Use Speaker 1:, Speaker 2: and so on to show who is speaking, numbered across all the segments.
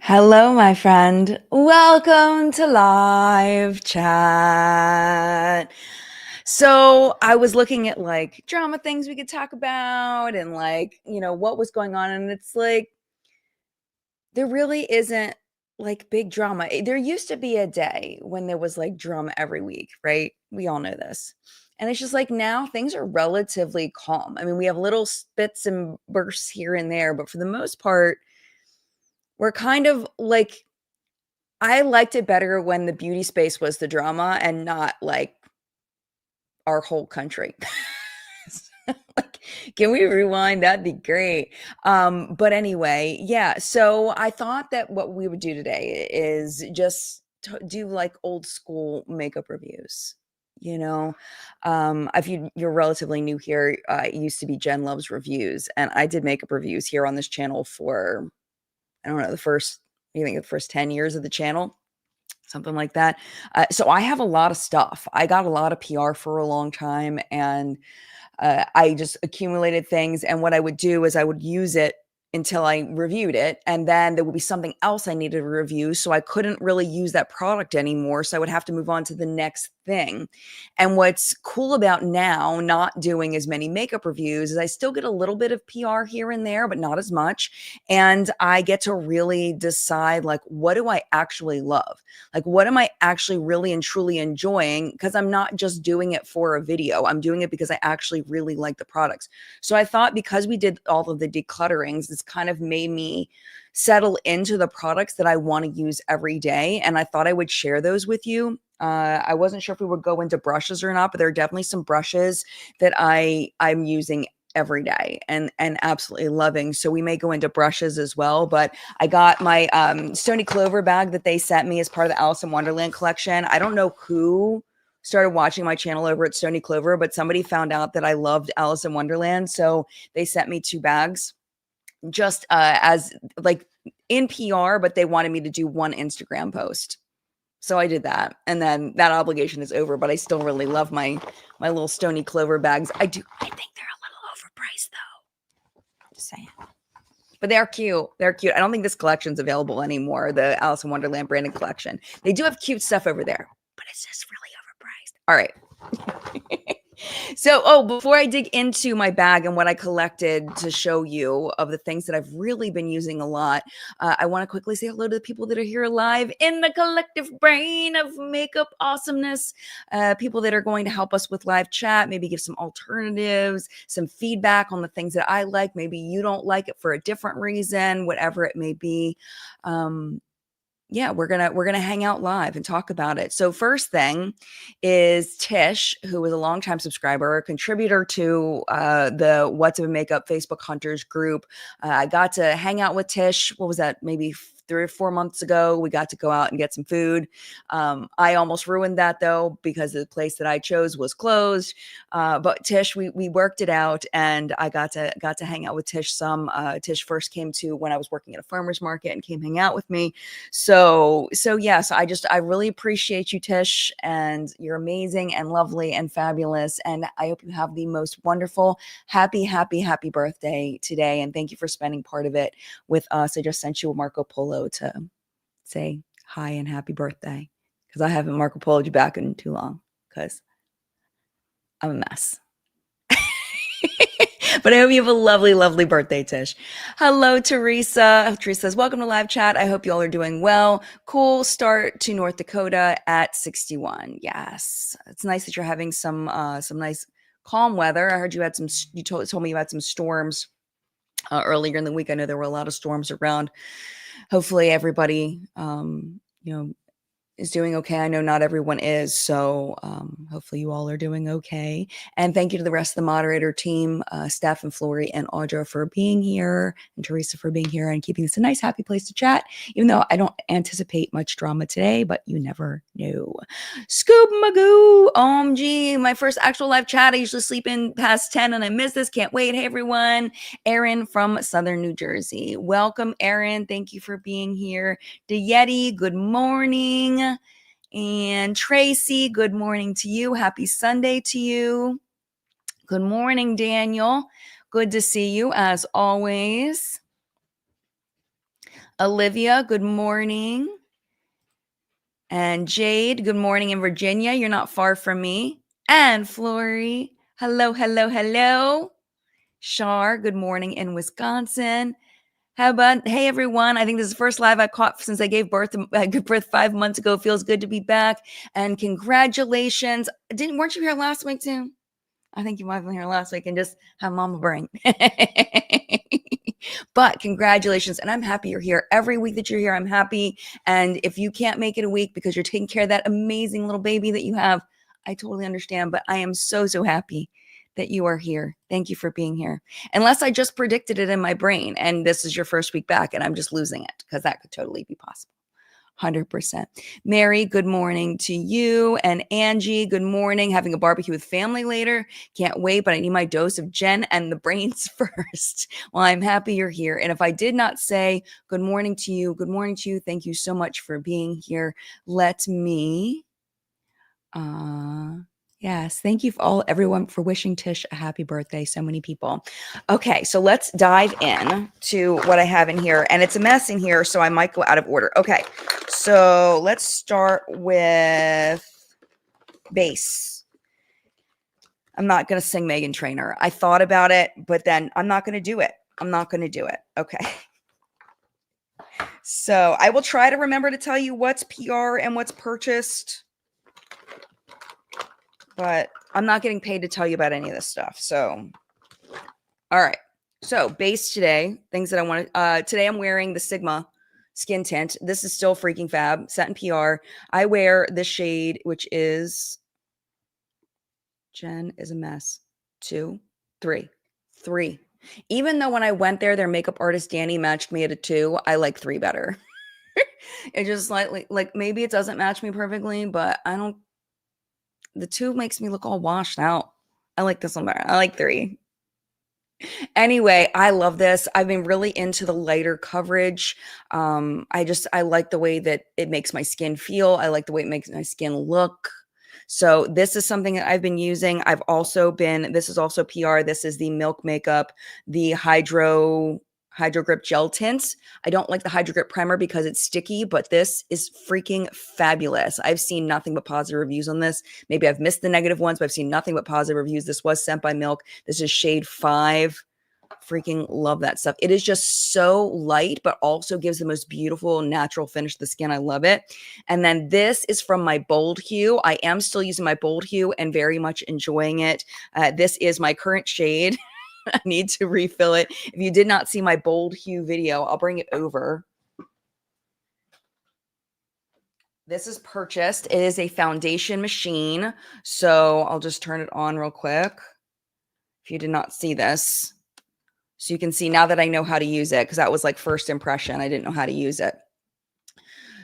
Speaker 1: Hello, my friend. Welcome to live chat. So, I was looking at like drama things we could talk about and what was going on. And it's like, there really isn't like big drama. There used to be a day when there was like drama every week, right? We all know this. And it's just like now things are relatively calm. I mean, we have little spits and bursts here and there, but for the most part, we're kind of like I liked it better when the beauty space was the drama and not like our whole country. Like, can we rewind? That'd be great. But anyway, yeah. So I thought that what we would do today is just do like old school makeup reviews. You know, if you're relatively new here, it used to be Jen Loves Reviews, and I did makeup reviews here on this channel for I don't know the first 10 years of the channel, something like that. So I have a lot of stuff. I got a lot of PR for a long time, and I just accumulated things. And what I would do is I would use it until I reviewed it, and then there would be something else I needed to review. So I couldn't really use that product anymore. So I would have to move on to the next thing. And what's cool about now not doing as many makeup reviews is I still get a little bit of PR here and there, but not as much. And I get to really decide like, what do I actually love? Like, what am I actually really and truly enjoying? Because I'm not just doing it for a video. I'm doing it because I actually really like the products. So I thought because we did all of the declutterings, this kind of made me settle into the products that I want to use every day. And I thought I would share those with you. I wasn't sure if we would go into brushes or not, but there are definitely some brushes that I'm using every day and absolutely loving. So we may go into brushes as well, but I got my Stony Clover bag that they sent me as part of the Alice in Wonderland collection. I don't know who started watching my channel over at Stony Clover, but somebody found out that I loved Alice in Wonderland. So they sent me 2 bags just as like in PR, but they wanted me to do one Instagram post. So I did that, and then that obligation is over, but I still really love my little Stony Clover bags. I think they're a little overpriced though. Just saying. But they are cute. They're cute. I don't think this collection's available anymore, the Alice in Wonderland branded collection. They do have cute stuff over there, but it's just really overpriced. All right. So, before I dig into my bag and what I collected to show you of the things that I've really been using a lot, I want to quickly say hello to the people that are here live in the collective brain of makeup awesomeness. People that are going to help us with live chat, maybe give some alternatives, some feedback on the things that I like. Maybe you don't like it for a different reason, whatever it may be. Yeah, we're gonna hang out live and talk about it. So first thing is Tish, who is a longtime subscriber, a contributor to the What's Up in Makeup Facebook Hunters group. I got to hang out with Tish. What was that? Maybe 3 or 4 months ago. We got to go out and get some food. I almost ruined that though because the place that I chose was closed. But Tish, we worked it out, and I got to hang out with Tish some. Tish first came to when I was working at a farmer's market and came hang out with me. So yes, I really appreciate you, Tish, and you're amazing and lovely and fabulous. And I hope you have the most wonderful, happy birthday today. And thank you for spending part of it with us. I just sent you a Marco Polo to say hi and happy birthday because I haven't Marco Poloed you back in too long because I'm a mess. But I hope you have a lovely birthday, Tish. Hello, Teresa. Teresa says, welcome to live chat. I hope you all are doing well. Cool start to North Dakota at 61. Yes. It's nice that you're having some nice calm weather. I heard you had you told me you had some storms earlier in the week. I know there were a lot of storms around. Hopefully everybody, is doing okay. I know not everyone is, so hopefully you all are doing okay. And thank you to the rest of the moderator team, Steph and Flory and Audra for being here, and Teresa for being here and keeping this a nice, happy place to chat, even though I don't anticipate much drama today, but you never know. Scoop Magoo, OMG, my first actual live chat. I usually sleep in past 10 and I miss this. Can't wait. Hey, everyone. Erin from Southern New Jersey. Welcome, Erin. Thank you for being here. Yeti, good morning. And Tracy, good morning to you. Happy Sunday to you. Good morning, Daniel. Good to see you as always. Olivia, good morning. And Jade, good morning in Virginia. You're not far from me. And Flory, hello, hello, hello. Shar, good morning in Wisconsin. How about, hey everyone, I think this is the first live I caught since I gave birth 5 months ago. Feels good to be back. And congratulations. Weren't you here last week too? I think you might have been here last week and just have mama brain. But congratulations. And I'm happy you're here. Every week that you're here, I'm happy. And if you can't make it a week because you're taking care of that amazing little baby that you have, I totally understand. But I am so, so happy that you are here. Thank you for being here. Unless I just predicted it in my brain and this is your first week back and I'm just losing it, because that could totally be possible. 100%. Mary, good morning to you. And Angie, good morning. Having a barbecue with family later. Can't wait, but I need my dose of Jen and the brains first. Well, I'm happy you're here. And if I did not say good morning to you, good morning to you. Thank you so much for being here. Let me yes, thank you everyone for wishing Tish a happy birthday. So many people. Okay, so let's dive in to what I have in here. And it's a mess in here, so I might go out of order. Okay, so let's start with bass. I'm not going to sing Meghan Trainor. I thought about it, but then I'm not going to do it. I'm not going to do it. Okay. So I will try to remember to tell you what's PR and what's purchased, but I'm not getting paid to tell you about any of this stuff. So, all right. So base today, things that I want to, today I'm wearing the Sigma skin tint. This is still freaking fab, set in PR. I wear this shade, which is, Jen is a mess. 2, 3, 3. Even though when I went there, their makeup artist, Danny, matched me at a 2, I like 3 better. It just slightly, like maybe it doesn't match me perfectly, but the 2 makes me look all washed out. I like this one better. I like 3. Anyway, I love this. I've been really into the lighter coverage. I like the way that it makes my skin feel. I like the way it makes my skin look. So this is something that I've been using. This is also PR. This is the Milk Makeup, the Hydro Grip Gel Tints. I don't like the Hydro Grip Primer because it's sticky, but this is freaking fabulous. I've seen nothing but positive reviews on this. Maybe I've missed the negative ones, but I've seen nothing but positive reviews. This was sent by Milk. This is shade 5. Freaking love that stuff. It is just so light, but also gives the most beautiful natural finish to the skin. I love it. And then this is from my Bold Hue. I am still using my Bold Hue and very much enjoying it. This is my current shade. I need to refill it. If you did not see my Bold Hue video, I'll bring it over. This is purchased. It is a foundation machine. So I'll just turn it on real quick. If you did not see this. So you can see now that I know how to use it, because that was like first impression. I didn't know how to use it.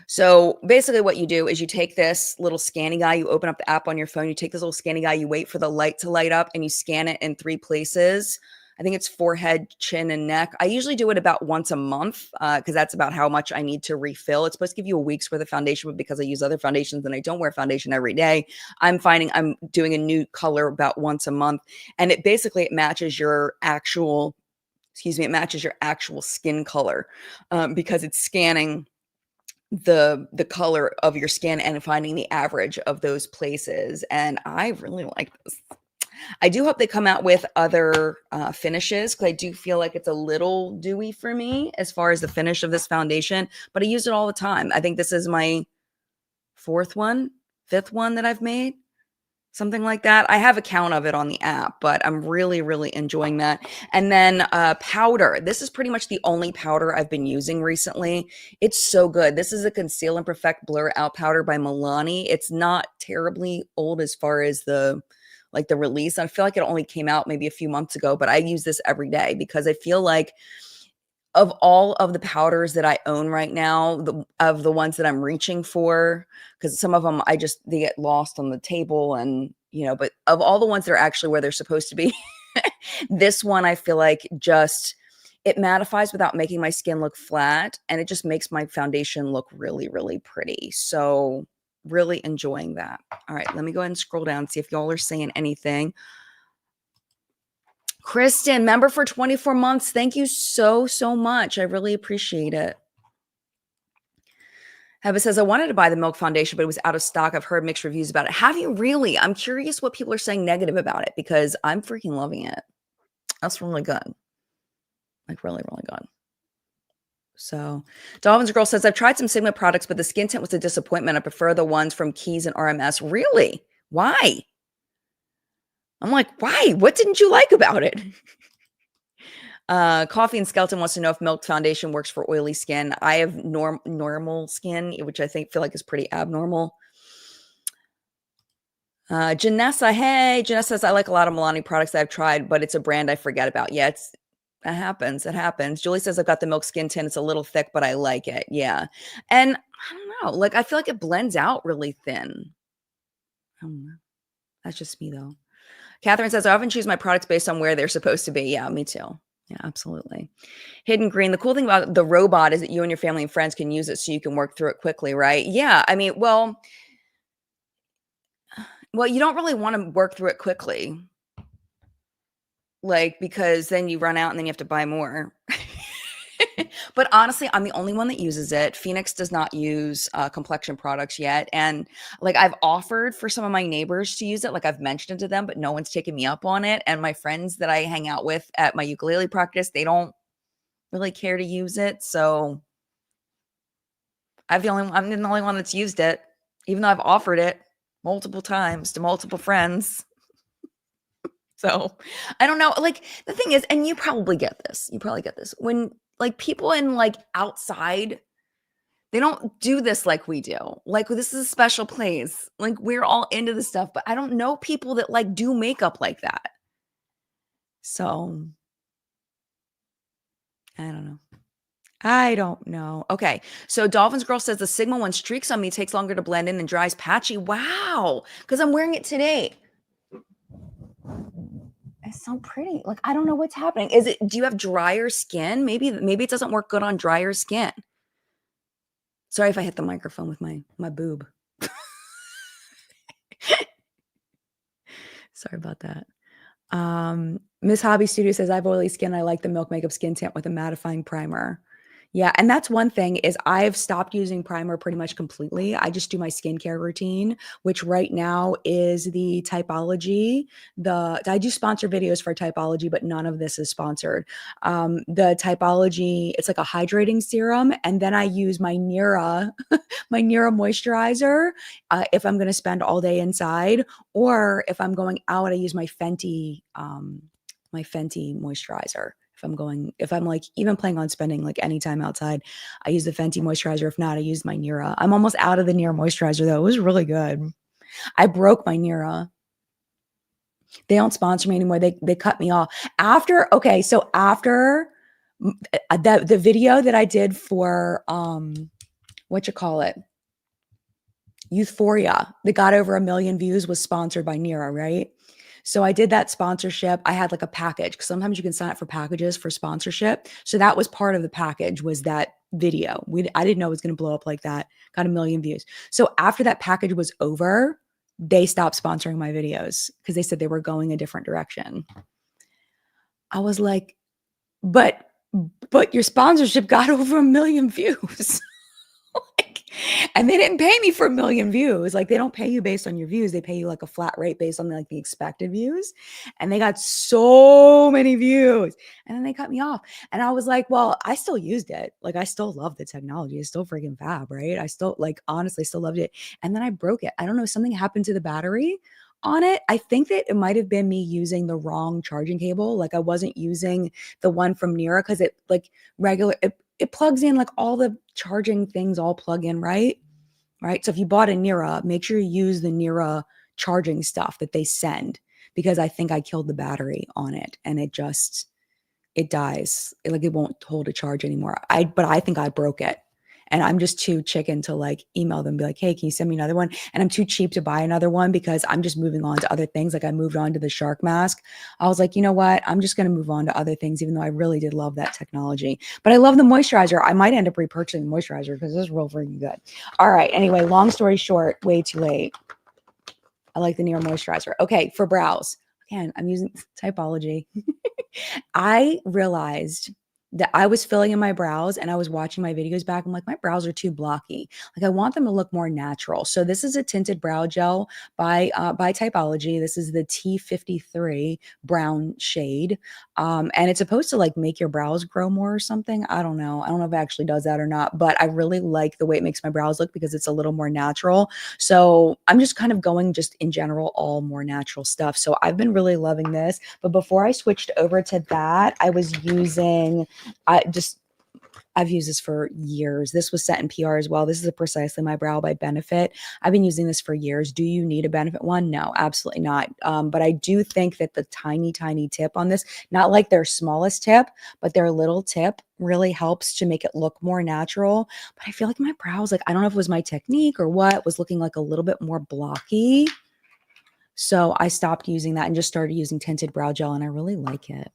Speaker 1: So basically what you do is you take this little scanny guy, you open up the app on your phone, you take this little scanny guy, you wait for the light to light up and you scan it in 3 places. I think it's forehead, chin, and neck. I usually do it about once a month because that's about how much I need to refill. It's supposed to give you a week's worth of foundation, but because I use other foundations and I don't wear foundation every day, I'm finding I'm doing a new color about once a month. And it matches your actual skin color because it's scanning the color of your skin and finding the average of those places. And I really like this. I do hope they come out with other finishes, because I do feel like it's a little dewy for me as far as the finish of this foundation, but I use it all the time. I think this is my 5th one that I've made. Something like that. I have a count of it on the app, but I'm really, really enjoying that. And then powder. This is pretty much the only powder I've been using recently. It's so good. This is a Conceal and Perfect Blur Out powder by Milani. It's not terribly old as far as the release. I feel like it only came out maybe a few months ago, but I use this every day because I feel like of all of the powders that I own right now, of the ones that I'm reaching for, because some of them they get lost on the table, and but of all the ones that are actually where they're supposed to be, this one I feel like it mattifies without making my skin look flat, and it just makes my foundation look really, really pretty. So really enjoying that. All right, let me go ahead and scroll down, see if y'all are saying anything. Kristen, member for 24 months. Thank you so, so much. I really appreciate it. Heba says, I wanted to buy the Milk Foundation, but it was out of stock. I've heard mixed reviews about it. Have you really? I'm curious what people are saying negative about it because I'm freaking loving it. That's really good. Like really, really good. So Dolphins Girl says, I've tried some Sigma products, but the skin tint was a disappointment. I prefer the ones from Keys and RMS. Really? Why? I'm like, why? What didn't you like about it? Coffee and Skeleton wants to know if Milk Foundation works for oily skin. I have normal skin, which I feel like is pretty abnormal. Janessa, hey, Janessa says, I like a lot of Milani products that I've tried, but it's a brand I forget about. Yeah, it happens. It happens. Julie says, I've got the Milk Skin Tint. It's a little thick, but I like it. Yeah. And I don't know. Like, I feel like it blends out really thin. I don't know. That's just me, though. Catherine says, I often choose my products based on where they're supposed to be. Yeah, me too. Yeah, absolutely. Hidden Green. The cool thing about the robot is that you and your family and friends can use it so you can work through it quickly, right? Yeah. I mean, well, you don't really want to work through it quickly. Like, because then you run out and then you have to buy more. But honestly, I'm the only one that uses it. Phoenix does not use complexion products yet. And like I've offered for some of my neighbors to use it. Like I've mentioned it to them, but no one's taken me up on it. And my friends that I hang out with at my ukulele practice, they don't really care to use it. So I'm the only one that's used it, even though I've offered it multiple times to multiple friends. So I don't know. Like the thing is, and you probably get this. When like people in like outside, they don't do this like we do. Like this is a special place. Like we're all into this stuff, but I don't know people that like do makeup like that. So I don't know. Okay. So Dolphins Girl says the Sigma one streaks on me, takes longer to blend in and dries patchy. Wow. Because I'm wearing it today. It's so pretty. Like, I don't know what's happening. Do you have drier skin? Maybe it doesn't work good on drier skin. Sorry if I hit the microphone with my boob. Sorry about that. Miss Hobby Studio says, I have oily skin. I like the Milk Makeup Skin Tint with a mattifying primer. Yeah, and that's one thing is I've stopped using primer pretty much completely. I just do my skincare routine, which right now is the Typology. I do sponsor videos for Typology, but none of this is sponsored. The Typology, it's like a hydrating serum, and then I use my Nira, my Nira moisturizer if I'm going to spend all day inside, or if I'm going out, I use my Fenty moisturizer. If I'm like even planning on spending like any time outside, I use the Fenty moisturizer. If not, I use my Nira. I'm almost out of the Nira moisturizer though. It was really good. I broke my Nira. They don't sponsor me anymore. They cut me off after the video that I did for Euphoria that got over 1 million views was sponsored by Nira, right? So I did that sponsorship. I had like a package because sometimes you can sign up for packages for sponsorship. So that was part of the package was that video. I didn't know it was going to blow up like that. Got 1 million views. So after that package was over, they stopped sponsoring my videos because they said they were going a different direction. I was like, but your sponsorship got over 1 million views. And they didn't pay me for 1 million views. Like they don't pay you based on your views. They pay you like a flat rate based on like the expected views. And they got so many views. And then they cut me off. And I was like, well, I still used it. Like I still love the technology. It's still freaking fab, right? I still like honestly still loved it. And then I broke it. I don't know, something happened to the battery on it. I think that it might have been me using the wrong charging cable. Like I wasn't using the one from Nira because it like it plugs in like all the charging things all plug in, right? So if you bought a Nira, make sure you use the Nira charging stuff that they send because I think I killed the battery on it and it dies. It won't hold a charge anymore. But I think I broke it. And I'm just too chicken to like email them and be like, hey, can you send me another one? And I'm too cheap to buy another one because I'm just moving on to other things. Like I moved on to the shark mask. I was like, you know what? I'm just going to move on to other things, even though I really did love that technology. But I love the moisturizer. I might end up repurchasing the moisturizer because it's real freaking good. All right. Anyway, long story short, way too late. I like the Nira moisturizer. Okay. For brows. Again, I'm using Typology. I realized that I was filling in my brows and I was watching my videos back. I'm like, my brows are too blocky. Like I want them to look more natural. So this is a tinted brow gel by Typology. This is the T53 brown shade. And it's supposed to like make your brows grow more or something. I don't know. I don't know if it actually does that or not, but I really like the way it makes my brows look because it's a little more natural. So I'm just kind of going just in general, all more natural stuff. So I've been really loving this. But before I switched over to that, I was using I've used this for years. This was set in PR as well. This is a Precisely My Brow by Benefit. I've been using this for years. Do you need a Benefit one? No, absolutely not. But I do think that the tiny, tiny tip on this, not like their smallest tip, but their little tip really helps to make it look more natural. But I feel like my brows, like, I don't know if it was my technique or what, was looking like a little bit more blocky. So I stopped using that and just started using tinted brow gel, and I really like it.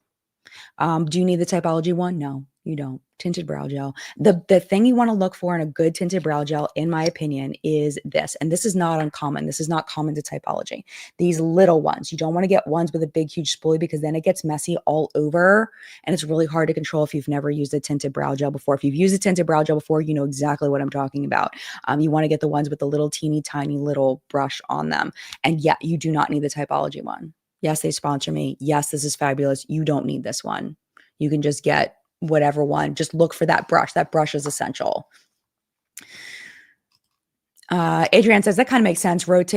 Speaker 1: Do you need the Typology one? No, you don't. Tinted brow gel. The thing you want to look for in a good tinted brow gel, in my opinion, is this. And this is not uncommon. This is not common to Typology. These little ones. You don't want to get ones with a big, huge spoolie because then it gets messy all over. And it's really hard to control if you've never used a tinted brow gel before. If you've used a tinted brow gel before, you know exactly what I'm talking about. You want to get the ones with the little teeny tiny little brush on them. And yeah, you do not need the Typology one. Yes, they sponsor me. Yes, this is fabulous. You don't need this one. You can just get whatever one. Just look for that brush. That brush is essential. Adrienne says, that kind of makes sense. Rate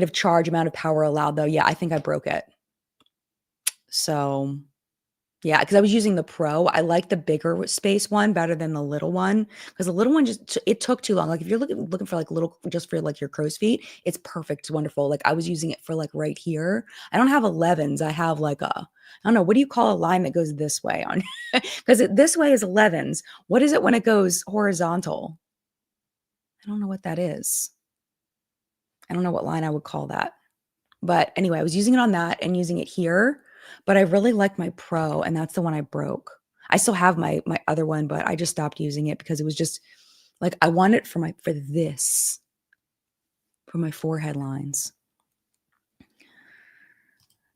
Speaker 1: of charge, amount of power allowed, though. Yeah, I think I broke it. So yeah, because I was using the Pro. I like the bigger space one better than the little one because the little one just, it took too long. Like if you're looking for like little, just for like your crow's feet, it's perfect. It's wonderful. Like I was using it for like right here. I don't have 11s. I have like I don't know. What do you call a line that goes this way on? Because this way is 11s. What is it when it goes horizontal? I don't know what that is. I don't know what line I would call that. But anyway, I was using it on that and using it here, but I really like my Pro, and that's the one I broke. I still have my other one, but I just stopped using it because it was just like I want it for my forehead lines.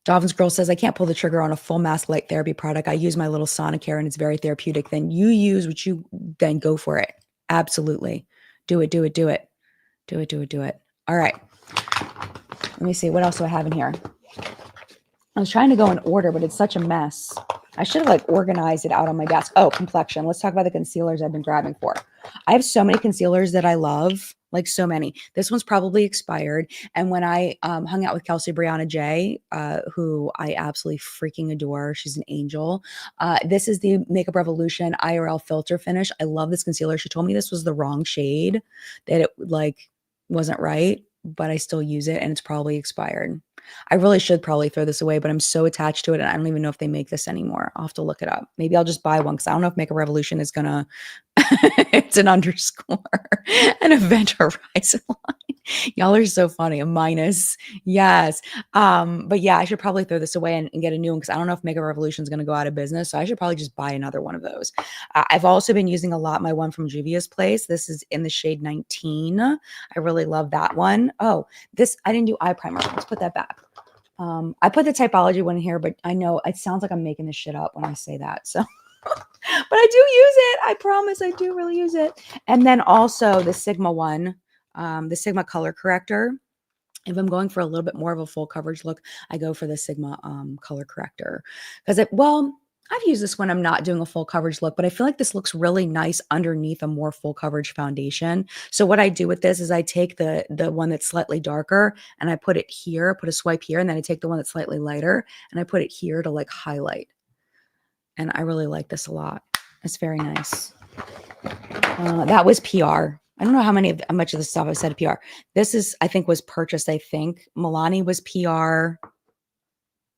Speaker 1: Dolphins Girl says, I can't pull the trigger on a full mask light therapy product. I use my little Sonicare and it's very therapeutic. Then you use what you then go for it. Absolutely. Do it, do it, do it. Do it, do it, do it. All right. Let me see. What else do I have in here? I was trying to go in order, but it's such a mess. I should have like organized it out on my desk. Oh, complexion. Let's talk about the concealers I've been grabbing for. I have so many concealers that I love, like so many. This one's probably expired. And when I hung out with Kelsey Brianna J, who I absolutely freaking adore, she's an angel. This is the Makeup Revolution IRL filter finish. I love this concealer. She told me this was the wrong shade, that it like wasn't right, but I still use it and it's probably expired. I really should probably throw this away, but I'm so attached to it and I don't even know if they make this anymore. I'll have to look it up. Maybe I'll just buy one because I don't know if Makeup Revolution is gonna it's an underscore, an event horizon line. Y'all are so funny. A minus. Yes. But yeah, I should probably throw this away and get a new one because I don't know if Makeup Revolution is going to go out of business. So I should probably just buy another one of those. I've also been using a lot my one from Juvia's Place. This is in the shade 19. I really love that one. Oh, this, I didn't do eye primer. Let's put that back. I put the Typology one in here, but I know it sounds like I'm making this shit up when I say that. So but I do use it. I promise I do really use it. And then also the Sigma one, the Sigma color corrector. If I'm going for a little bit more of a full coverage look, I go for the Sigma color corrector. Because I've used this when I'm not doing a full coverage look, but I feel like this looks really nice underneath a more full coverage foundation. So what I do with this is I take the one that's slightly darker and I put it here, put a swipe here, and then I take the one that's slightly lighter and I put it here to like highlight. And I really like this a lot. It's very nice. That was PR. I don't know how much of the stuff I said PR. This is, I think, was purchased. I think Milani was PR.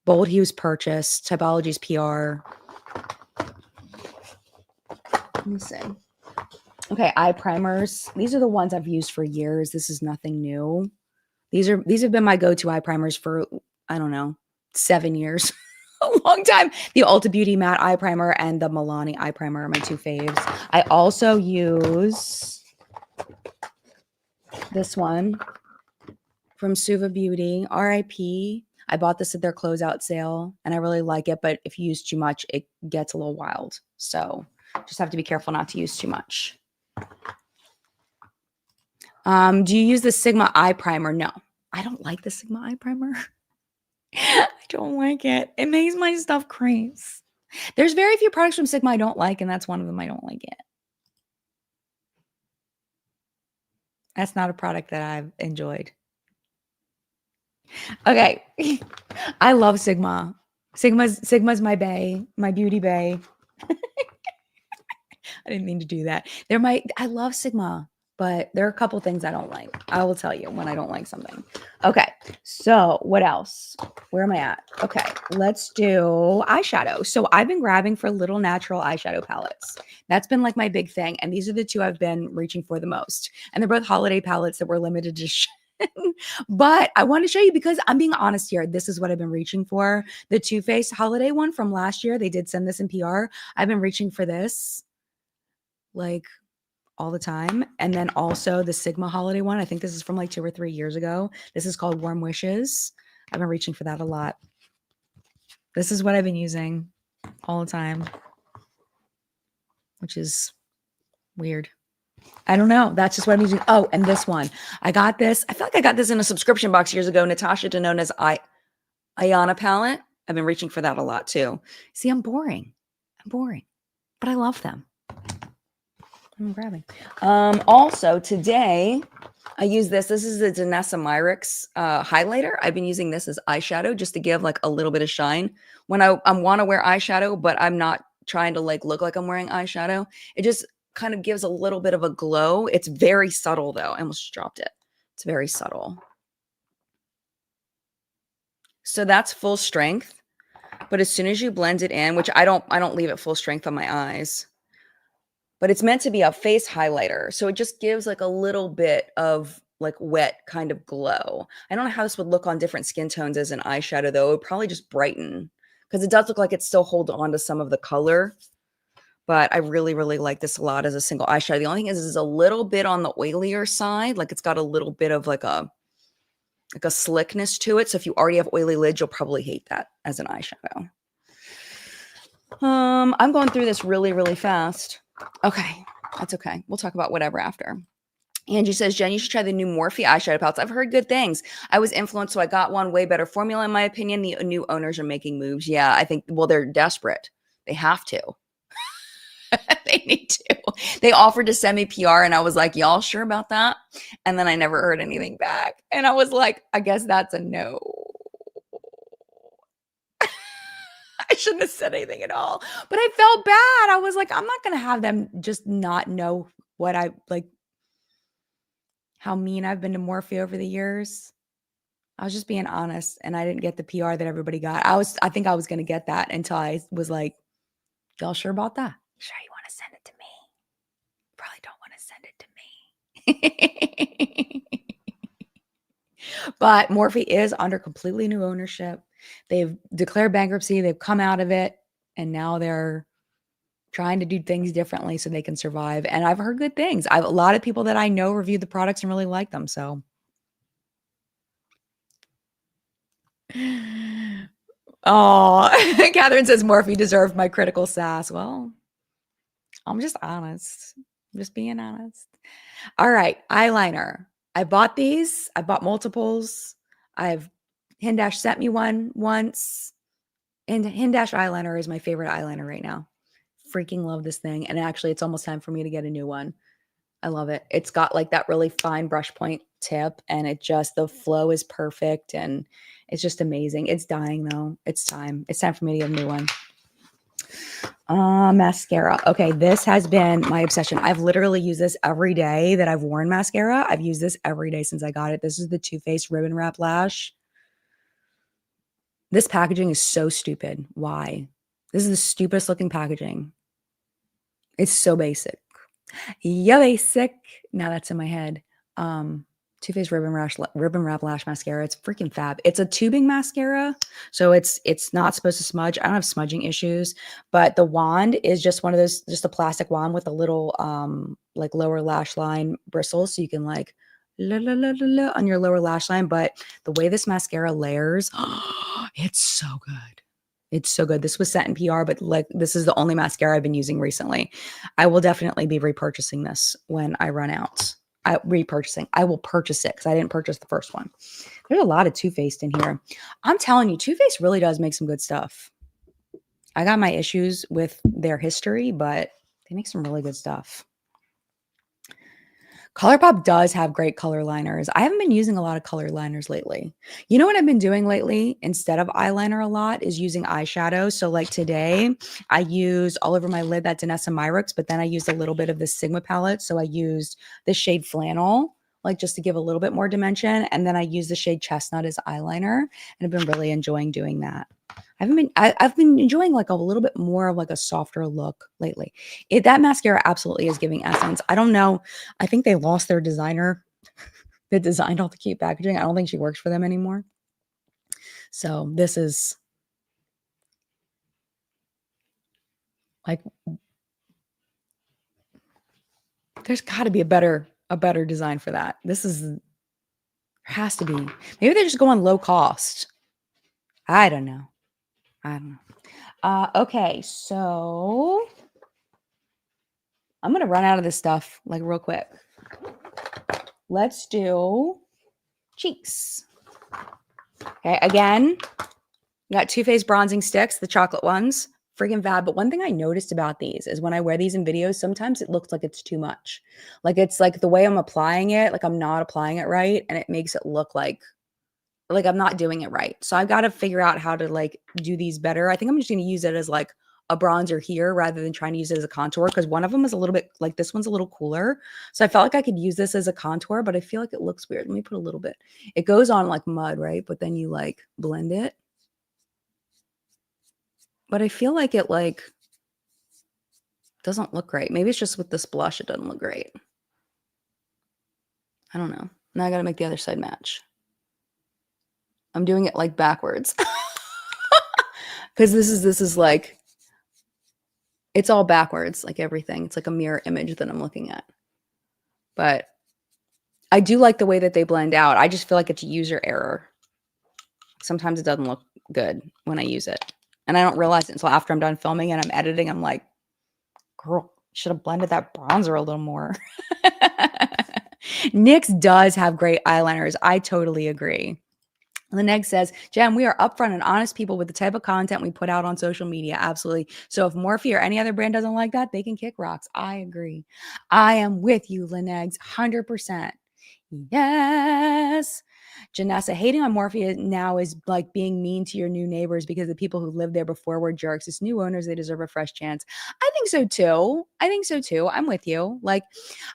Speaker 1: Bold Hue was purchased. Typology's PR. Let me see. Okay, eye primers. These are the ones I've used for years. This is nothing new. These have been my go-to eye primers for, I don't know, 7 years. A long time. The Ulta Beauty Matte Eye Primer and the Milani Eye Primer are my two faves. I also use this one from Suva Beauty, RIP. I bought this at their closeout sale and I really like it, but if you use too much, it gets a little wild. So just have to be careful not to use too much. Do you use the Sigma eye primer? No, I don't like the Sigma eye primer. I don't like it. It makes my stuff crease. There's very few products from Sigma I don't like, and that's one of them. I don't like it. That's not a product that I've enjoyed. Okay. I love Sigma. Sigma's my bae, my beauty bae. I didn't mean to do that. I love Sigma, but there are a couple things I don't like. I will tell you when I don't like something. Okay. So what else? Where am I at? Okay. Let's do eyeshadow. So I've been grabbing for little natural eyeshadow palettes. That's been like my big thing. And these are the two I've been reaching for the most. And they're both holiday palettes that were limited edition. But I want to show you because I'm being honest here. This is what I've been reaching for. The Too Faced holiday one from last year. They did send this in PR. I've been reaching for this like all the time. And then also the Sigma holiday one. I think this is from like 2 or 3 years ago. This is called Warm Wishes. I've been reaching for that a lot. This is what I've been using all the time, which is weird. I don't know. That's just what I'm using. Oh, and this one. I got this. I feel like I got this in a subscription box years ago. Natasha Denona's Ayana palette. I've been reaching for that a lot too. See, I'm boring. But I love them. I'm grabbing. Also today I use this. This is the Danessa Myricks highlighter. I've been using this as eyeshadow just to give like a little bit of shine when I want to wear eyeshadow, but I'm not trying to like look like I'm wearing eyeshadow. It just kind of gives a little bit of a glow. It's very subtle though. I almost dropped it. It's very subtle. So that's full strength, but as soon as you blend it in, which I don't leave it full strength on my eyes. But it's meant to be a face highlighter. So it just gives like a little bit of like wet kind of glow. I don't know how this would look on different skin tones as an eyeshadow though. It would probably just brighten because it does look like it still holds on to some of the color. But I really, really like this a lot as a single eyeshadow. The only thing is it's a little bit on the oilier side. Like it's got a little bit of like a slickness to it. So if you already have oily lids, you'll probably hate that as an eyeshadow. I'm going through this really, really fast. Okay, that's okay. We'll talk about whatever after. Angie says, Jen, you should try the new Morphe eyeshadow palettes. I've heard good things. I was influenced, so I got one. Way better formula, in my opinion. The new owners are making moves. Yeah, I think, well, they're desperate. They have to. They need to. They offered to send me PR, and I was like, y'all sure about that? And then I never heard anything back. And I was like, I guess that's a no. I shouldn't have said anything at all. But I felt bad. I was like, I'm not going to have them just not know what I like, how mean I've been to Morphe over the years. I was just being honest, and I didn't get the PR that everybody got. I think I was going to get that until I was like, y'all sure about that? Sure you want to send it to me? Probably don't want to send it to me. But Morphe is under completely new ownership. They've declared bankruptcy. They've come out of it, and now they're trying to do things differently so they can survive. And I've heard good things. A lot of people that I know reviewed the products and really like them. So, oh, Catherine says Morphe deserved my critical sass. Well, I'm just honest. I'm just being honest. All right, eyeliner. I bought these. I bought multiples. Hindash sent me one once. And Hindash eyeliner is my favorite eyeliner right now. Freaking love this thing. And actually, it's almost time for me to get a new one. I love it. It's got like that really fine brush point tip, and the flow is perfect, and it's just amazing. It's dying though. It's time. It's time for me to get a new one. Mascara. Okay, this has been my obsession. I've literally used this every day that I've worn mascara. I've used this every day since I got it. This is the Too Faced Ribbon Wrap Lash. This packaging is so stupid. Why? This is the stupidest looking packaging. It's so basic. Yeah, basic. Now that's in my head. Too Faced Ribbon Wrap Lash Mascara. It's freaking fab. It's a tubing mascara, so it's not supposed to smudge. I don't have smudging issues, but the wand is just one of those, just a plastic wand with a little like lower lash line bristles, so you can like on your lower lash line. But the way this mascara layers, it's so good. It's so good. This was sent in PR, but like this is the only mascara I've been using recently. I will definitely be repurchasing this when I run out. I will purchase it because I didn't purchase the first one. There's a lot of Too Faced in here. I'm telling you, Too Faced really does make some good stuff. I got my issues with their history, but they make some really good stuff. ColourPop does have great color liners. I haven't been using a lot of color liners lately. You know what I've been doing lately instead of eyeliner a lot is using eyeshadow. So like today, I used all over my lid that Danessa Myricks, but then I used a little bit of the Sigma palette. So I used the shade Flannel, like just to give a little bit more dimension. And then I used the shade Chestnut as eyeliner. And I've been really enjoying doing that. I've been enjoying like a little bit more of like a softer look lately. That mascara absolutely is giving Essence. I don't know. I think they lost their designer that designed all the cute packaging. I don't think she works for them anymore. So this is like, there's got to be a better design for that. Has to be. Maybe they're just going low cost. I don't know. Okay, so I'm going to run out of this stuff like real quick. Let's do cheeks. Okay, again, we got Too Faced bronzing sticks, the chocolate ones. Freaking fab. But one thing I noticed about these is when I wear these in videos, sometimes it looks like it's too much. Like it's like the way I'm applying it, like I'm not applying it right. And it makes it look like I'm not doing it right. So I've got to figure out how to like do these better. I think I'm just going to use it as like a bronzer here rather than trying to use it as a contour because one of them is a little bit like this one's a little cooler. So I felt like I could use this as a contour, but I feel like it looks weird. Let me put a little bit. It goes on like mud, right? But then you like blend it. But I feel like it like doesn't look great. Maybe it's just with this blush, it doesn't look great. I don't know. Now I got to make the other side match. I'm doing it like backwards. Because this is like, it's all backwards, like everything. It's like a mirror image that I'm looking at. But I do like the way that they blend out. I just feel like it's user error. Sometimes it doesn't look good when I use it. And I don't realize it until after I'm done filming and I'm editing. I'm like, girl, should have blended that bronzer a little more. NYX does have great eyeliners. I totally agree. The next says, Jen, we are upfront and honest people with the type of content we put out on social media. Absolutely. So if Morphe or any other brand doesn't like that, they can kick rocks. I agree. I am with you, Linegs, 100%. Yes. Janessa, hating on Morphe now is like being mean to your new neighbors because the people who lived there before were jerks. It's new owners. They deserve a fresh chance. I think so too. I'm with you. Like,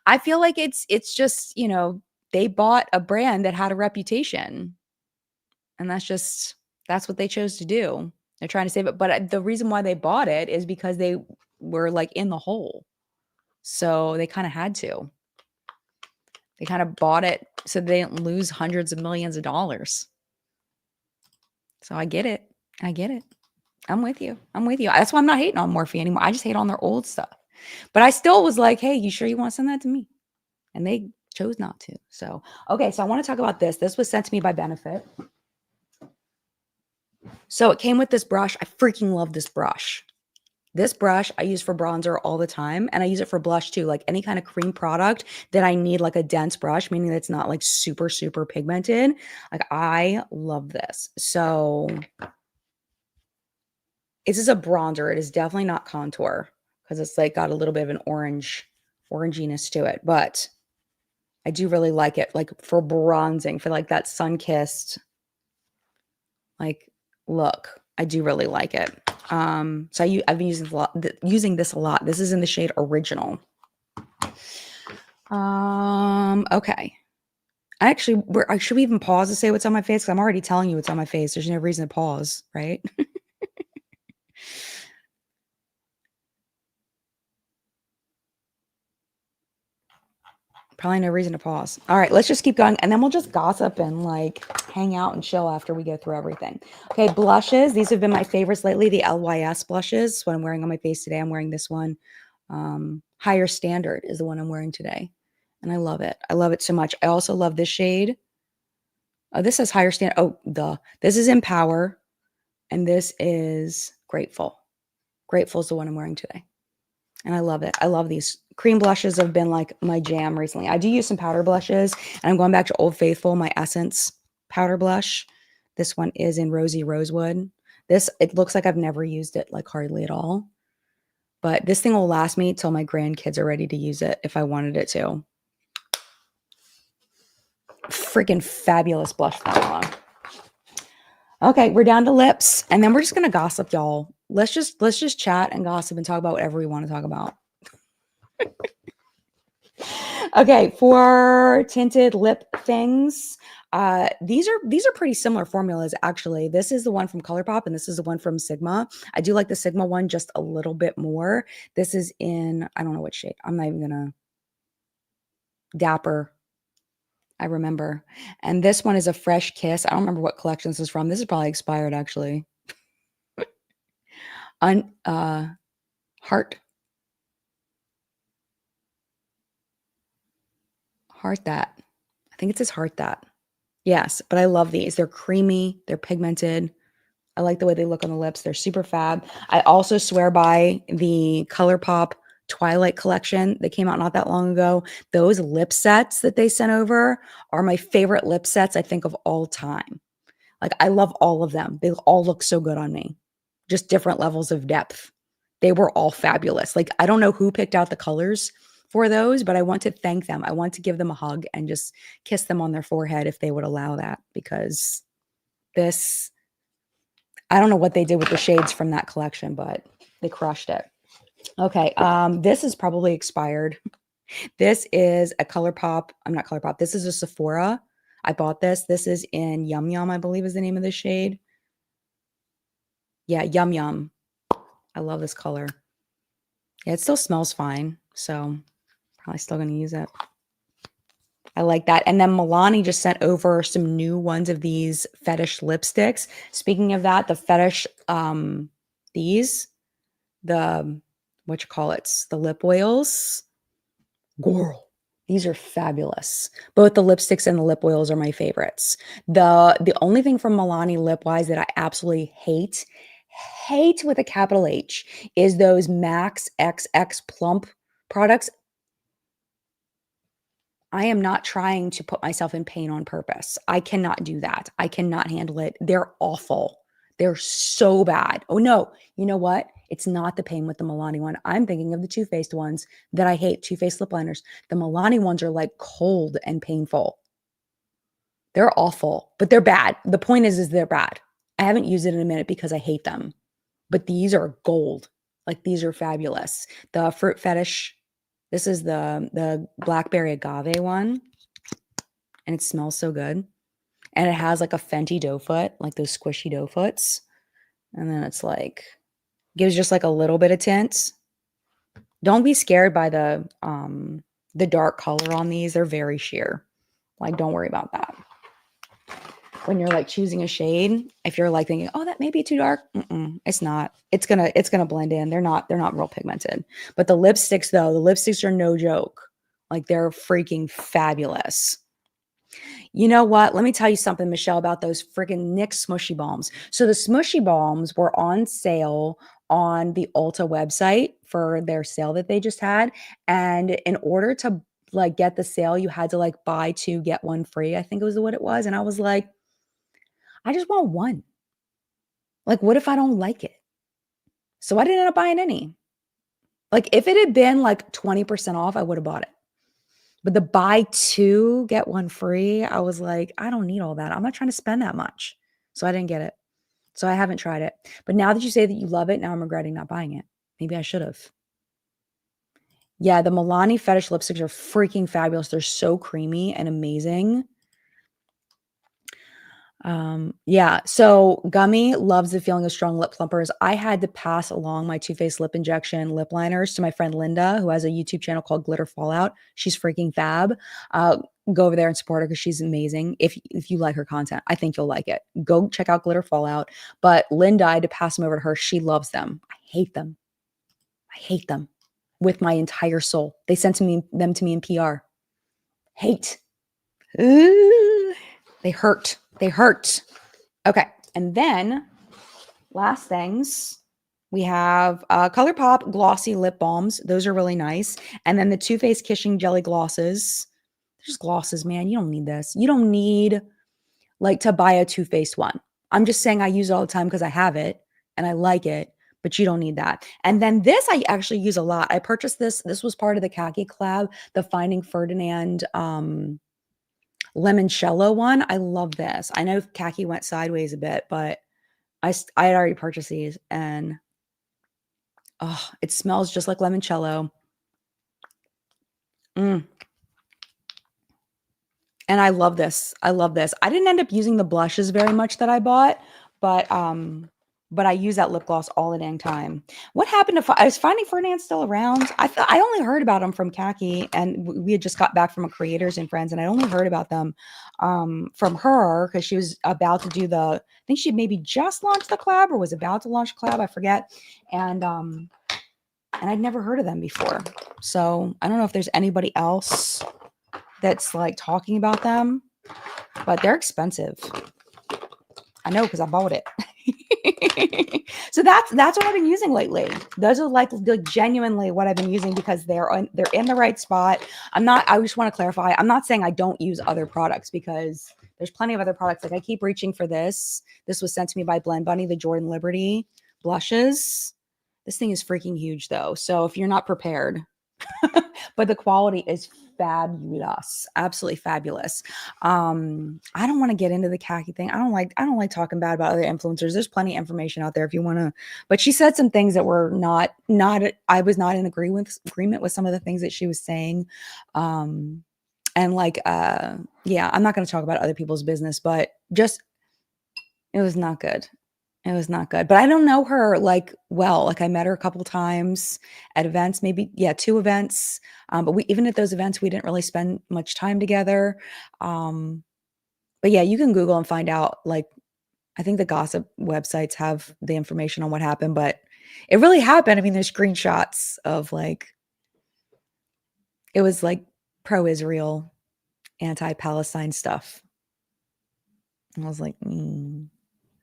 Speaker 1: I feel like it's just, you know, they bought a brand that had a reputation. And that's what they chose to do. They're trying to save it. But the reason why they bought it is because they were like in the hole. So they kind of had to. They kind of bought it so they didn't lose hundreds of millions of dollars. So I get it. I'm with you. That's why I'm not hating on Morphe anymore. I just hate on their old stuff. But I still was like, hey, you sure you want to send that to me? And they chose not to. So, okay. So I want to talk about this. This was sent to me by Benefit. So it came with this brush. I freaking love this brush. This brush I use for bronzer all the time, and I use it for blush too. Like any kind of cream product that I need like a dense brush, meaning that it's not like super, super pigmented. Like I love this. So this is a bronzer. It is definitely not contour because it's like got a little bit of an oranginess to it. But I do really like it, like for bronzing, for like that sun-kissed like look. I do really like it. So I've been using this a lot. This is in the shade Original. Okay. Should we even pause to say what's on my face? Because I'm already telling you what's on my face. There's no reason to pause, right? Probably no reason to pause. All right, let's just keep going. And then we'll just gossip and like hang out and chill after we go through everything. Okay, blushes. These have been my favorites lately. The LYS blushes. What I'm wearing on my face today. I'm wearing this one. Higher Standard is the one I'm wearing today. and I love it. I love it so much. I also love this shade. Oh, this says higher stand. Oh, this is Empower, and this is Grateful. Grateful is the one I'm wearing today. And I love it. I love these. Cream blushes have been like my jam recently. I do use some powder blushes, and I'm going back to Old Faithful, my Essence powder blush. This one is in Rosy Rosewood. It looks like I've never used it, like hardly at all. But this thing will last me till my grandkids are ready to use it if I wanted it to. Freaking fabulous blush formula. Okay, we're down to lips, and then we're just gonna gossip, y'all. Let's just chat and gossip and talk about whatever we want to talk about. Okay, for tinted lip things, these are pretty similar formulas actually. This is the one from ColourPop, and this is the one from Sigma. I do like the Sigma one just a little bit more. This is in, I don't know what shade. I'm not even gonna. Dapper. I remember. And this one is a Fresh Kiss. I don't remember what collection this is from. This is probably expired actually. Heart That. I think it says Heart That. Yes, but I love these. They're creamy, they're pigmented. I like the way they look on the lips. They're super fab. I also swear by the ColourPop Twilight collection that came out not that long ago. Those lip sets that they sent over are my favorite lip sets, I think, of all time. Like, I love all of them. They all look so good on me. Just different levels of depth. They were all fabulous. Like, I don't know who picked out the colors for those, but I want to thank them. I want to give them a hug and just kiss them on their forehead if they would allow that, because I don't know what they did with the shades from that collection, but they crushed it. Okay, this is probably expired. This is a ColourPop. I'm not ColourPop. This is a Sephora. I bought this. This is in Yum Yum, I believe is the name of the shade. Yeah, Yum Yum. I love this color. Yeah, it still smells fine, so probably still going to use it. I like that. And then Milani just sent over some new ones of these Fetish lipsticks. Speaking of that, the Fetish, these, the, the lip oils. Girl, these are fabulous. Both the lipsticks and the lip oils are my favorites. The only thing from Milani lip-wise that I absolutely hate with a capital H, is those Max XX Plump products. I am not trying to put myself in pain on purpose. I cannot do that. I cannot handle it. They're awful. They're so bad. Oh no, you know what? It's not the pain with the Milani one. I'm thinking of the Too Faced ones that I hate, Too Faced lip liners. The Milani ones are like cold and painful. They're awful, but they're bad. The point is they're bad. I haven't used it in a minute because I hate them, but these are gold. Like, these are fabulous. The Fruit Fetish, this is the Blackberry Agave one, and it smells so good. And it has like a Fenty doe foot, like those squishy doe foots. And then it's like, gives just like a little bit of tint. Don't be scared by the dark color on these. They're very sheer. Like, don't worry about that. When you're like choosing a shade, if you're like thinking, oh, that may be too dark, it's not. It's gonna blend in. They're not real pigmented. But the lipsticks, though, the lipsticks are no joke. Like, they're freaking fabulous. You know what? Let me tell you something, Michelle, about those freaking NYX Smushy Balms. So the Smushy Balms were on sale on the Ulta website for their sale that they just had. And in order to like get the sale, you had to like buy two, get one free. I think it was what it was. And I was like, I just want one. Like, what if I don't like it? So I didn't end up buying any. Like, if it had been like 20% off, I would have bought it. But the buy two, get one free, I was like, I don't need all that. I'm not trying to spend that much. So I didn't get it. So I haven't tried it. But now that you say that you love it, now I'm regretting not buying it. Maybe I should have. Yeah, the Milani Fetish lipsticks are freaking fabulous. They're so creamy and amazing. Yeah, so Gummy loves the feeling of strong lip plumpers. I had to pass along my Too Faced lip injection lip liners to my friend Linda, who has a YouTube channel called Glitter Fallout. She's freaking fab. Go over there and support her because she's amazing. If you like her content, I think you'll like it. Go check out Glitter Fallout. But Linda, I had to pass them over to her. She loves them. I hate them. I hate them with my entire soul. They sent them to me in PR. Hate. Ooh, they hurt. They hurt. Okay. And then last things, we have ColourPop glossy lip balms. Those are really nice. And then the Too Faced Kissing Jelly glosses. There's glosses, man. You don't need this. You don't need like to buy a Too Faced one. I'm just saying I use it all the time because I have it and I like it, but you don't need that. And then this I actually use a lot. I purchased this. This was part of the khaki collab, the Finding Ferdinand limoncello one. I love this. I know khaki went sideways a bit, but I had already purchased these and oh, it smells just like limoncello. Mm. And I love this. I love this. I didn't end up using the blushes very much that I bought, but I use that lip gloss all the dang time. What happened to is Finding Ferdinand still around? I only heard about them from Khaki, and we had just got back from a Creators and Friends, and I only heard about them from her because she was about to do I think she maybe just launched the collab or was about to launch collab, I forget. And I'd never heard of them before. So I don't know if there's anybody else that's like talking about them, but they're expensive. I know because I bought it. So that's what I've been using lately. Those are like genuinely what I've been using because they're in the right spot. I just want to clarify. I'm not saying I don't use other products because there's plenty of other products. Like I keep reaching for this. This was sent to me by Blend Bunny, the Jordan Liberty blushes. This thing is freaking huge though. So if you're not prepared, but the quality is fabulous, absolutely fabulous. I don't want to get into the khaki thing. I don't like talking bad about other influencers. There's plenty of information out there if you want to, but she said some things that were not I was not in agreement with some of the things that she was saying. And like yeah, I'm not going to talk about other people's business, but just it was not good. It was not good, but I don't know her like well. Like I met her a couple times at events, maybe 2 events. But even at those events, we didn't really spend much time together. But yeah, you can Google and find out. Like I think the gossip websites have the information on what happened, but it really happened. I mean, there's screenshots of like it was like pro-Israel, anti-Palestine stuff. And I was like,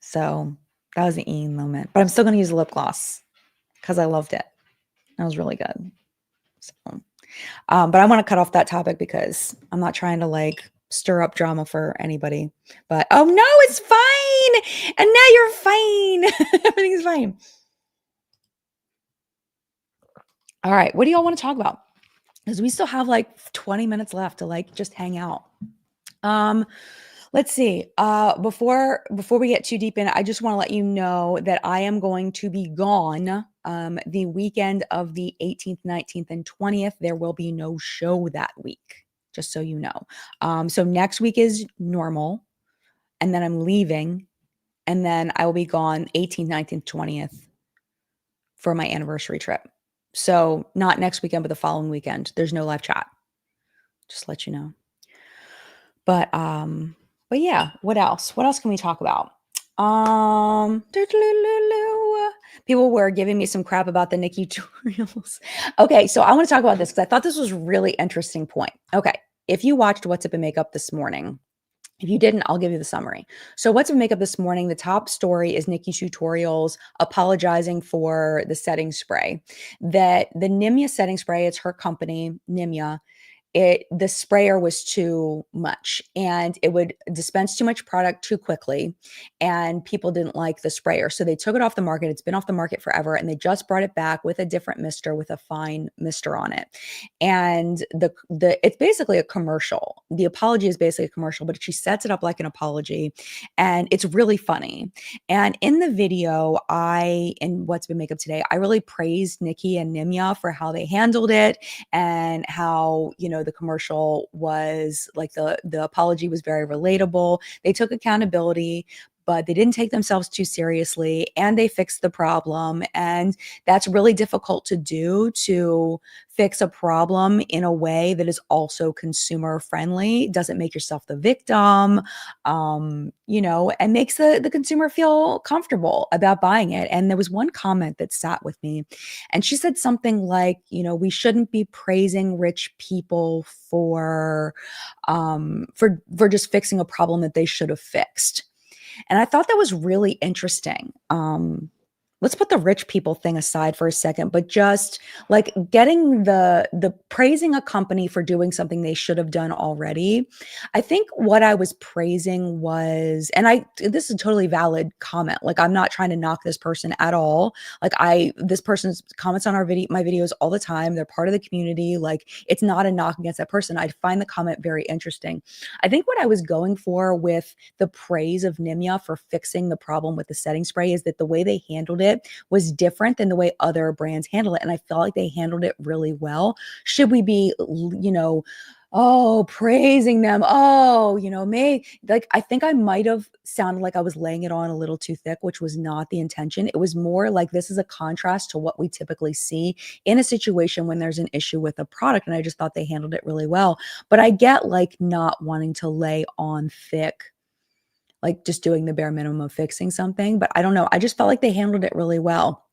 Speaker 1: so. That was an moment, but I'm still going to use a lip gloss because I loved it. That was really good. So, but I want to cut off that topic because I'm not trying to like stir up drama for anybody. But oh no, it's fine, and now you're fine. Everything's fine. All right, what do y'all want to talk about? Because we still have like 20 minutes left to like just hang out. Let's see. Before we get too deep in, I just want to let you know that I am going to be gone the weekend of the 18th, 19th, and 20th. There will be no show that week, just so you know. So next week is normal, and then I'm leaving, and then I will be gone 18th, 19th, 20th for my anniversary trip. So not next weekend, but the following weekend. There's no live chat. Just let you know. But yeah, what else? What else can we talk about? People were giving me some crap about the Nikki tutorials. Okay, so I want to talk about this because I thought this was a really interesting point. Okay, if you watched What's Up in Makeup this morning, if you didn't, I'll give you the summary. So What's Up in Makeup this morning, the top story is Nikki Tutorials apologizing for the setting spray. That the Nimya setting spray, it's her company, Nimya, the sprayer was too much and it would dispense too much product too quickly and people didn't like the sprayer. So they took it off the market. It's been off the market forever and they just brought it back with a different mister with a fine mister on it. And it's basically a commercial. The apology is basically a commercial, but she sets it up like an apology and it's really funny. And in the video, in What's Been Makeup today, I really praised Nikki and Nimya for how they handled it and how, the commercial was like the apology was very relatable. They took accountability, but they didn't take themselves too seriously and they fixed the problem. And that's really difficult to do, to fix a problem in a way that is also consumer friendly, doesn't make yourself the victim, and makes the consumer feel comfortable about buying it. And there was one comment that sat with me, and she said something like, we shouldn't be praising rich people for just fixing a problem that they should have fixed. And I thought that was really interesting. Let's put the rich people thing aside for a second, but just like getting the praising a company for doing something they should have done already. I think what I was praising was, and this is a totally valid comment. Like, I'm not trying to knock this person at all. Like, this person's comments on my videos all the time. They're part of the community. Like, it's not a knock against that person. I find the comment very interesting. I think what I was going for with the praise of Nimya for fixing the problem with the setting spray is that the way they handled it was different than the way other brands handle it. And I felt like they handled it really well. Should we be, praising them? I think I might have sounded like I was laying it on a little too thick, which was not the intention. It was more like, this is a contrast to what we typically see in a situation when there's an issue with a product. And I just thought they handled it really well. But I get like not wanting to lay on thick, like just doing the bare minimum of fixing something. But I don't know. I just felt like they handled it really well.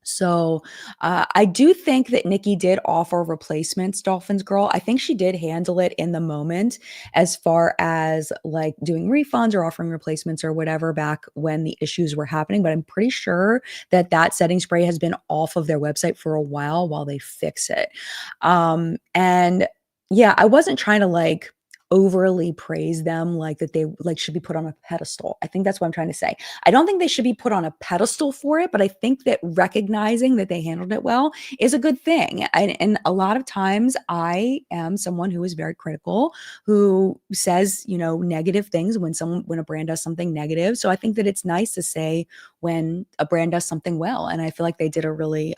Speaker 1: So I do think that Nikki did offer replacements, Dolphins Girl. I think she did handle it in the moment as far as like doing refunds or offering replacements or whatever back when the issues were happening. But I'm pretty sure that setting spray has been off of their website for a while they fix it. And yeah, I wasn't trying to like overly praise them, like that they like should be put on a pedestal. I think that's what I'm trying to say. I don't think they should be put on a pedestal for it, but I think that recognizing that they handled it well is a good thing. And a lot of times I am someone who is very critical, who says, negative things when a brand does something negative. So I think that it's nice to say when a brand does something well. And I feel like they did a really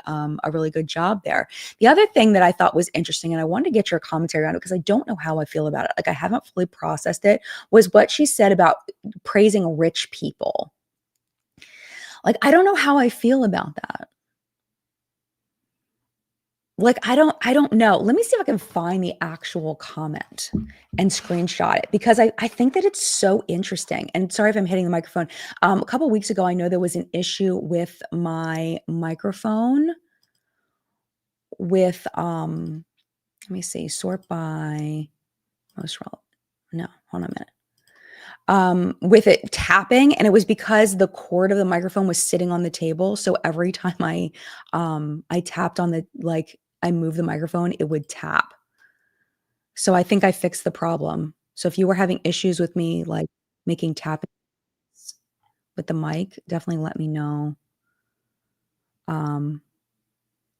Speaker 1: good job there. The other thing that I thought was interesting, and I wanted to get your commentary on it because I don't know how I feel about it. Like, I haven't fully processed it, was what she said about praising rich people. Like, I don't know how I feel about that. Like, I don't know. Let me see if I can find the actual comment and screenshot it, because I think that it's so interesting. And sorry if I'm hitting the microphone. A couple of weeks ago, I know there was an issue with my microphone with, let me see, sort by most relevant. No, hold on a minute. With it tapping, and it was because the cord of the microphone was sitting on the table. So every time I tapped on I moved the microphone, it would tap. So I think I fixed the problem. So if you were having issues with me, like making tapping with the mic, definitely let me know.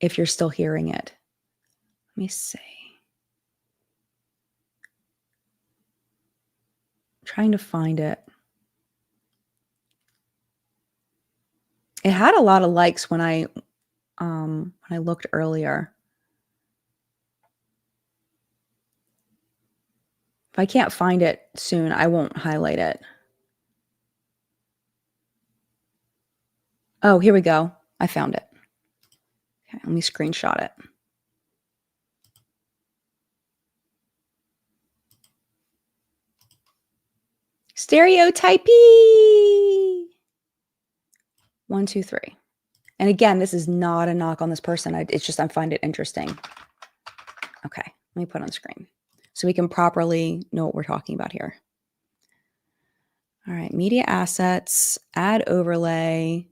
Speaker 1: If you're still hearing it. Let me see. I'm trying to find it. It had a lot of likes when I looked earlier. If I can't find it soon, I won't highlight it. Oh, here we go. I found it. Okay, let me screenshot it. Stereotypy. 1, 2, 3. And again, this is not a knock on this person. It's just I find it interesting. Okay, let me put it on screen so we can properly know what we're talking about here. All right, media assets, add overlay,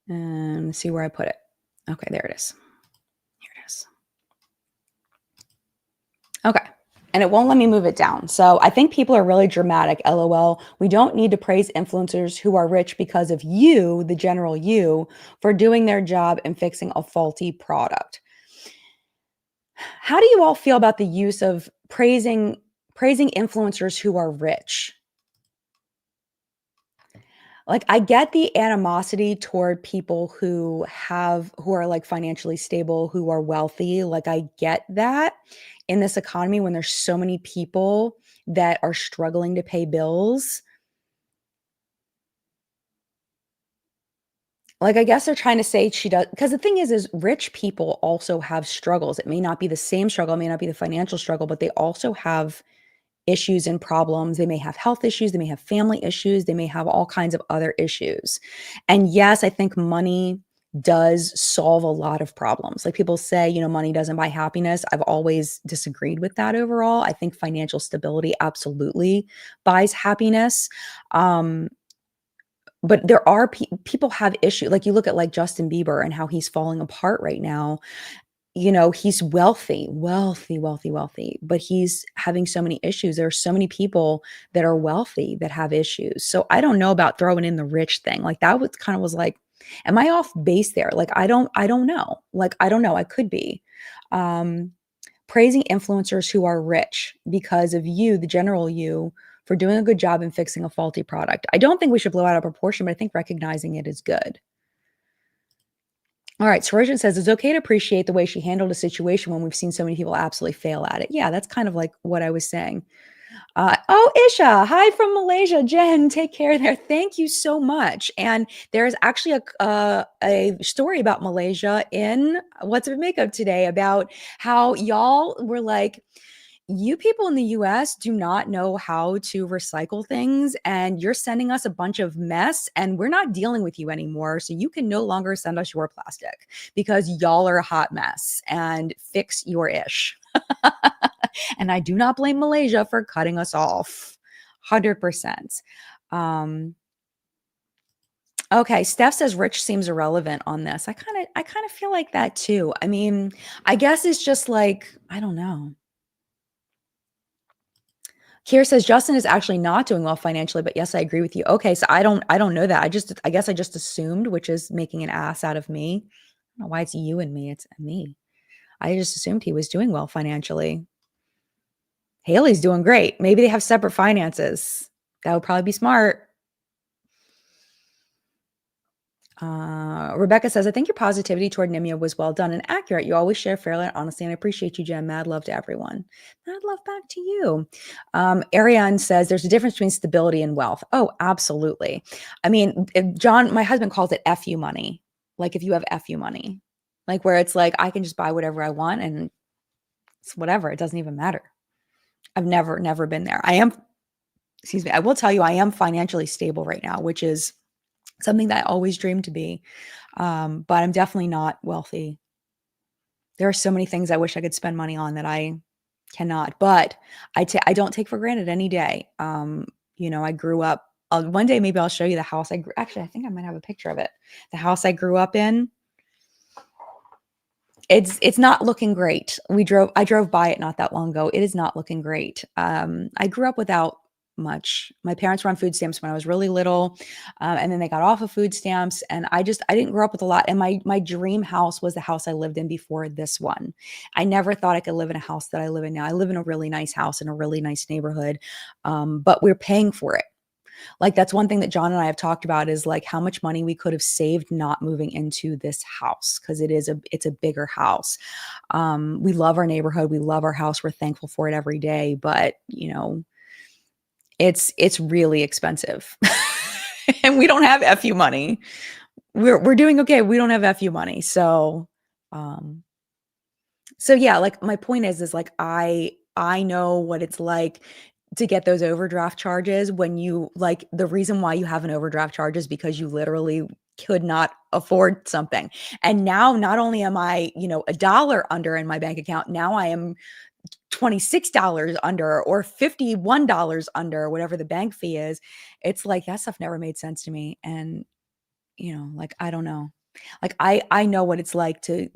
Speaker 1: and let's see where I put it. Okay, there it is. Here it is. Okay. And it won't let me move it down. So I think people are really dramatic. LOL. We don't need to praise influencers who are rich because of you, the general you, for doing their job and fixing a faulty product. How do you all feel about the use of praising influencers who are rich? Like, I get the animosity toward people who are like financially stable, who are wealthy. Like, I get that in this economy when there's so many people that are struggling to pay bills. Like, I guess they're trying to say she does, because the thing is rich people also have struggles. It may not be the same struggle, it may not be the financial struggle, but they also have issues and problems. They may have health issues, they may have family issues, they may have all kinds of other issues. And yes, I think money does solve a lot of problems. Like people say, money doesn't buy happiness. I've always disagreed with that overall. I think financial stability absolutely buys happiness. Um, but there are people have issues. Like you look at like Justin Bieber and how he's falling apart right now. He's wealthy, wealthy, wealthy, wealthy, but he's having so many issues. There are so many people that are wealthy that have issues. So I don't know about throwing in the rich thing. Like that was kind of was like, am I off base there? Like I don't know. Like I don't know. I could be. Um, Praising influencers who are rich because of you, the general you, for doing a good job in fixing a faulty product. I don't think we should blow out of proportion, but I think recognizing it is good. All right, Sorojan says it's okay to appreciate the way she handled a situation when we've seen so many people absolutely fail at it. Yeah, that's kind of like what I was saying. Isha, hi from Malaysia. Jen, take care there. Thank you so much. And there's actually a story about Malaysia in What's Up Makeup today about how y'all were like, you people in the US do not know how to recycle things, and you're sending us a bunch of mess, and we're not dealing with you anymore. So you can no longer send us your plastic because y'all are a hot mess, and fix your ish. And I do not blame Malaysia for cutting us off. 100%. Um, okay, Steph says Rich seems irrelevant on this. I kind of feel like that too. I mean, I guess it's just like, I don't know. Kier says Justin is actually not doing well financially, but yes, I agree with you. Okay, so I don't know that. I guess I just assumed, which is making an ass out of me. I don't know why it's you and me. It's me. I just assumed he was doing well financially. Haley's doing great. Maybe they have separate finances. That would probably be smart. Rebecca says, I think your positivity toward Nimia was well done and accurate. You always share fairly and honestly, and I appreciate you, Jen. Mad love to everyone. Mad love back to you. Ariane says, there's a difference between stability and wealth. Oh, absolutely. I mean, John, my husband calls it FU money. Like if you have FU money, like where it's like, I can just buy whatever I want and it's whatever. It doesn't even matter. I've never been there. Excuse me. I will tell you, I am financially stable right now, which is something that I always dreamed to be. But I'm definitely not wealthy. There are so many things I wish I could spend money on that I cannot, but I don't take for granted any day. I grew up, one day, maybe I'll show you the house actually, I think I might have a picture of it. The house I grew up in, it's not looking great. I drove by it not that long ago. It is not looking great. I grew up without much. My parents were on food stamps when I was really little, and then they got off of food stamps. And I didn't grow up with a lot. And my dream house was the house I lived in before this one. I never thought I could live in a house that I live in now. I live in a really nice house in a really nice neighborhood, but we're paying for it. Like that's one thing that John and I have talked about is like how much money we could have saved not moving into this house because it's a bigger house. We love our neighborhood, we love our house, we're thankful for it every day, but it's really expensive. And we don't have FU money. We're doing okay. We don't have FU money. Um so yeah, like my point is like I know what it's like to get those overdraft charges when you like the reason why you have an overdraft charge is because you literally could not afford something. And now not only am I, a dollar under in my bank account, now I am $26 under or $51 under whatever the bank fee is. It's like that stuff never made sense to me. And, like I don't know. Like I know what it's like to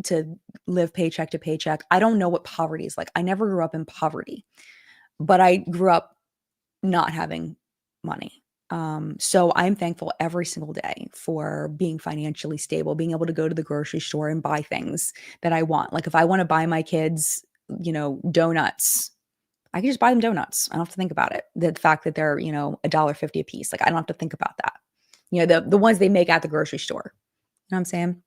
Speaker 1: live paycheck to paycheck. I don't know what poverty is like. I never grew up in poverty, but I grew up not having money. So I'm thankful every single day for being financially stable, being able to go to the grocery store and buy things that I want. Like if I want to buy my kids, donuts, I can just buy them donuts. I don't have to think about it. The fact that they're, $1.50 a piece. Like I don't have to think about that. The ones they make at the grocery store. You know what I'm saying?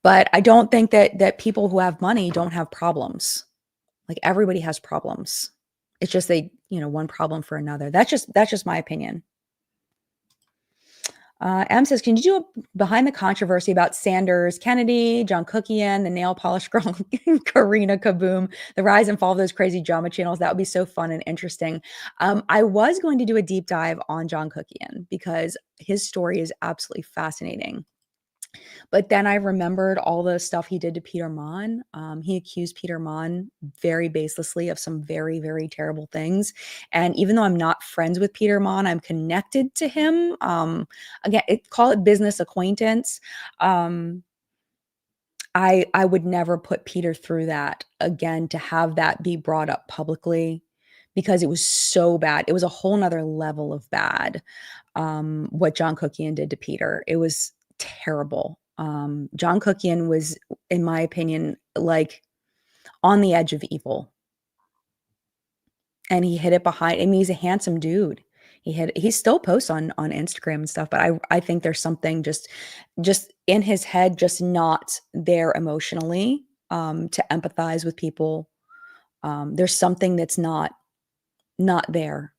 Speaker 1: But I don't think that people who have money don't have problems. Like everybody has problems. It's just one problem for another. That's just my opinion. M says, can you do a behind the controversy about Sanders, Kennedy, John Cookian, the nail polish girl, Karina Kaboom, the rise and fall of those crazy drama channels? That would be so fun and interesting. I was going to do a deep dive on John Cookian because his story is absolutely fascinating. But then I remembered all the stuff he did to Peter Mon. He accused Peter Mon very baselessly of some very, very terrible things. And even though I'm not friends with Peter Mon, I'm connected to him. Again, call it business acquaintance. I would never put Peter through that again, to have that be brought up publicly, because it was so bad. It was a whole nother level of bad. What John Cookian did to Peter, it was terrible. John Cookian was, in my opinion, like on the edge of evil, and he hid it behind. I mean, he's a handsome dude. He still posts on Instagram and stuff, but I think there's something just in his head, just not there emotionally, to empathize with people. There's something that's not there.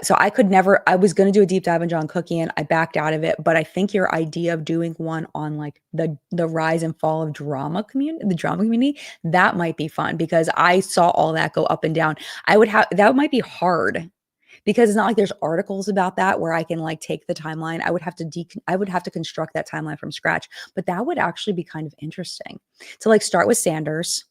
Speaker 1: So I could never. I was going to do a deep dive on John Cookian. I backed out of it, but I think your idea of doing one on like the rise and fall of the drama community, that might be fun, because I saw all that go up and down. That might be hard, because it's not like there's articles about that where I can like take the timeline. I would have to construct that timeline from scratch, but that would actually be kind of interesting to like start with Sanders.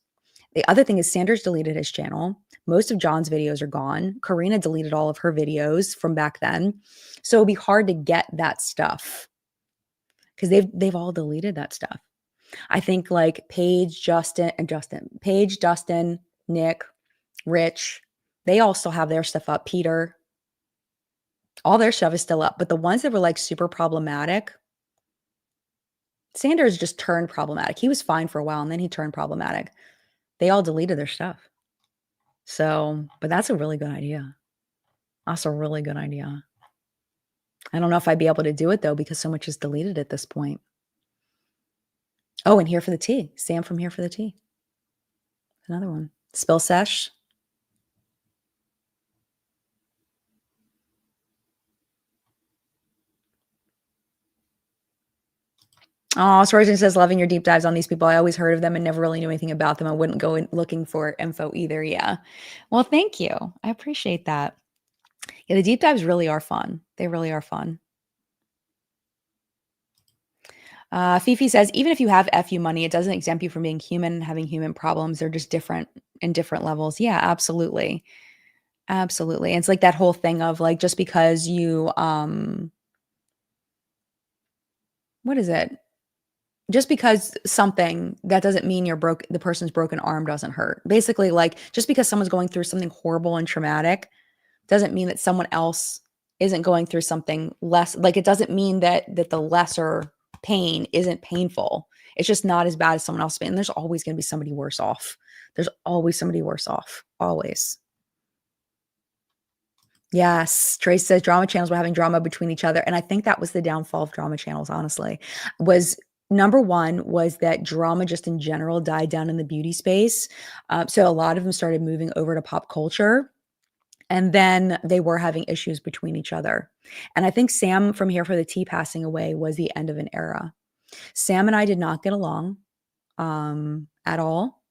Speaker 1: The other thing is Sanders deleted his channel. Most of John's videos are gone. Karina deleted all of her videos from back then. So it'd be hard to get that stuff, because they've all deleted that stuff. I think like Paige, Dustin, Nick, Rich, they all still have their stuff up. Peter, all their stuff is still up. But the ones that were like super problematic, Sanders just turned problematic. He was fine for a while and then he turned problematic. They all deleted their stuff. So, but that's a really good idea. That's a really good idea. I don't know if I'd be able to do it though, because so much is deleted at this point. Oh, and Here for the Tea. Sam from Here for the Tea. Another one. Spill Sesh. Oh, Swordsman says, loving your deep dives on these people. I always heard of them and never really knew anything about them. I wouldn't go in looking for info either. Yeah. Well, thank you. I appreciate that. Yeah, the deep dives really are fun. They really are fun. Fifi says, even if you have FU money, it doesn't exempt you from being human and having human problems. They're just different in different levels. Yeah, absolutely. Absolutely. And it's like that whole thing of like, just because you, what is it? Just because something, that doesn't mean the person's broken arm doesn't hurt. Basically, like, just because someone's going through something horrible and traumatic doesn't mean that someone else isn't going through something less. Like, it doesn't mean that the lesser pain isn't painful. It's just not as bad as someone else's pain. And there's always going to be somebody worse off. There's always somebody worse off. Always. Yes. Trace says drama channels were having drama between each other. And I think that was the downfall of drama channels, honestly, was number one was that drama just in general died down in the beauty space. So a lot of them started moving over to pop culture. And then they were having issues between each other. And I think Sam from Here for the Tea passing away was the end of an era. Sam and I did not get along at all.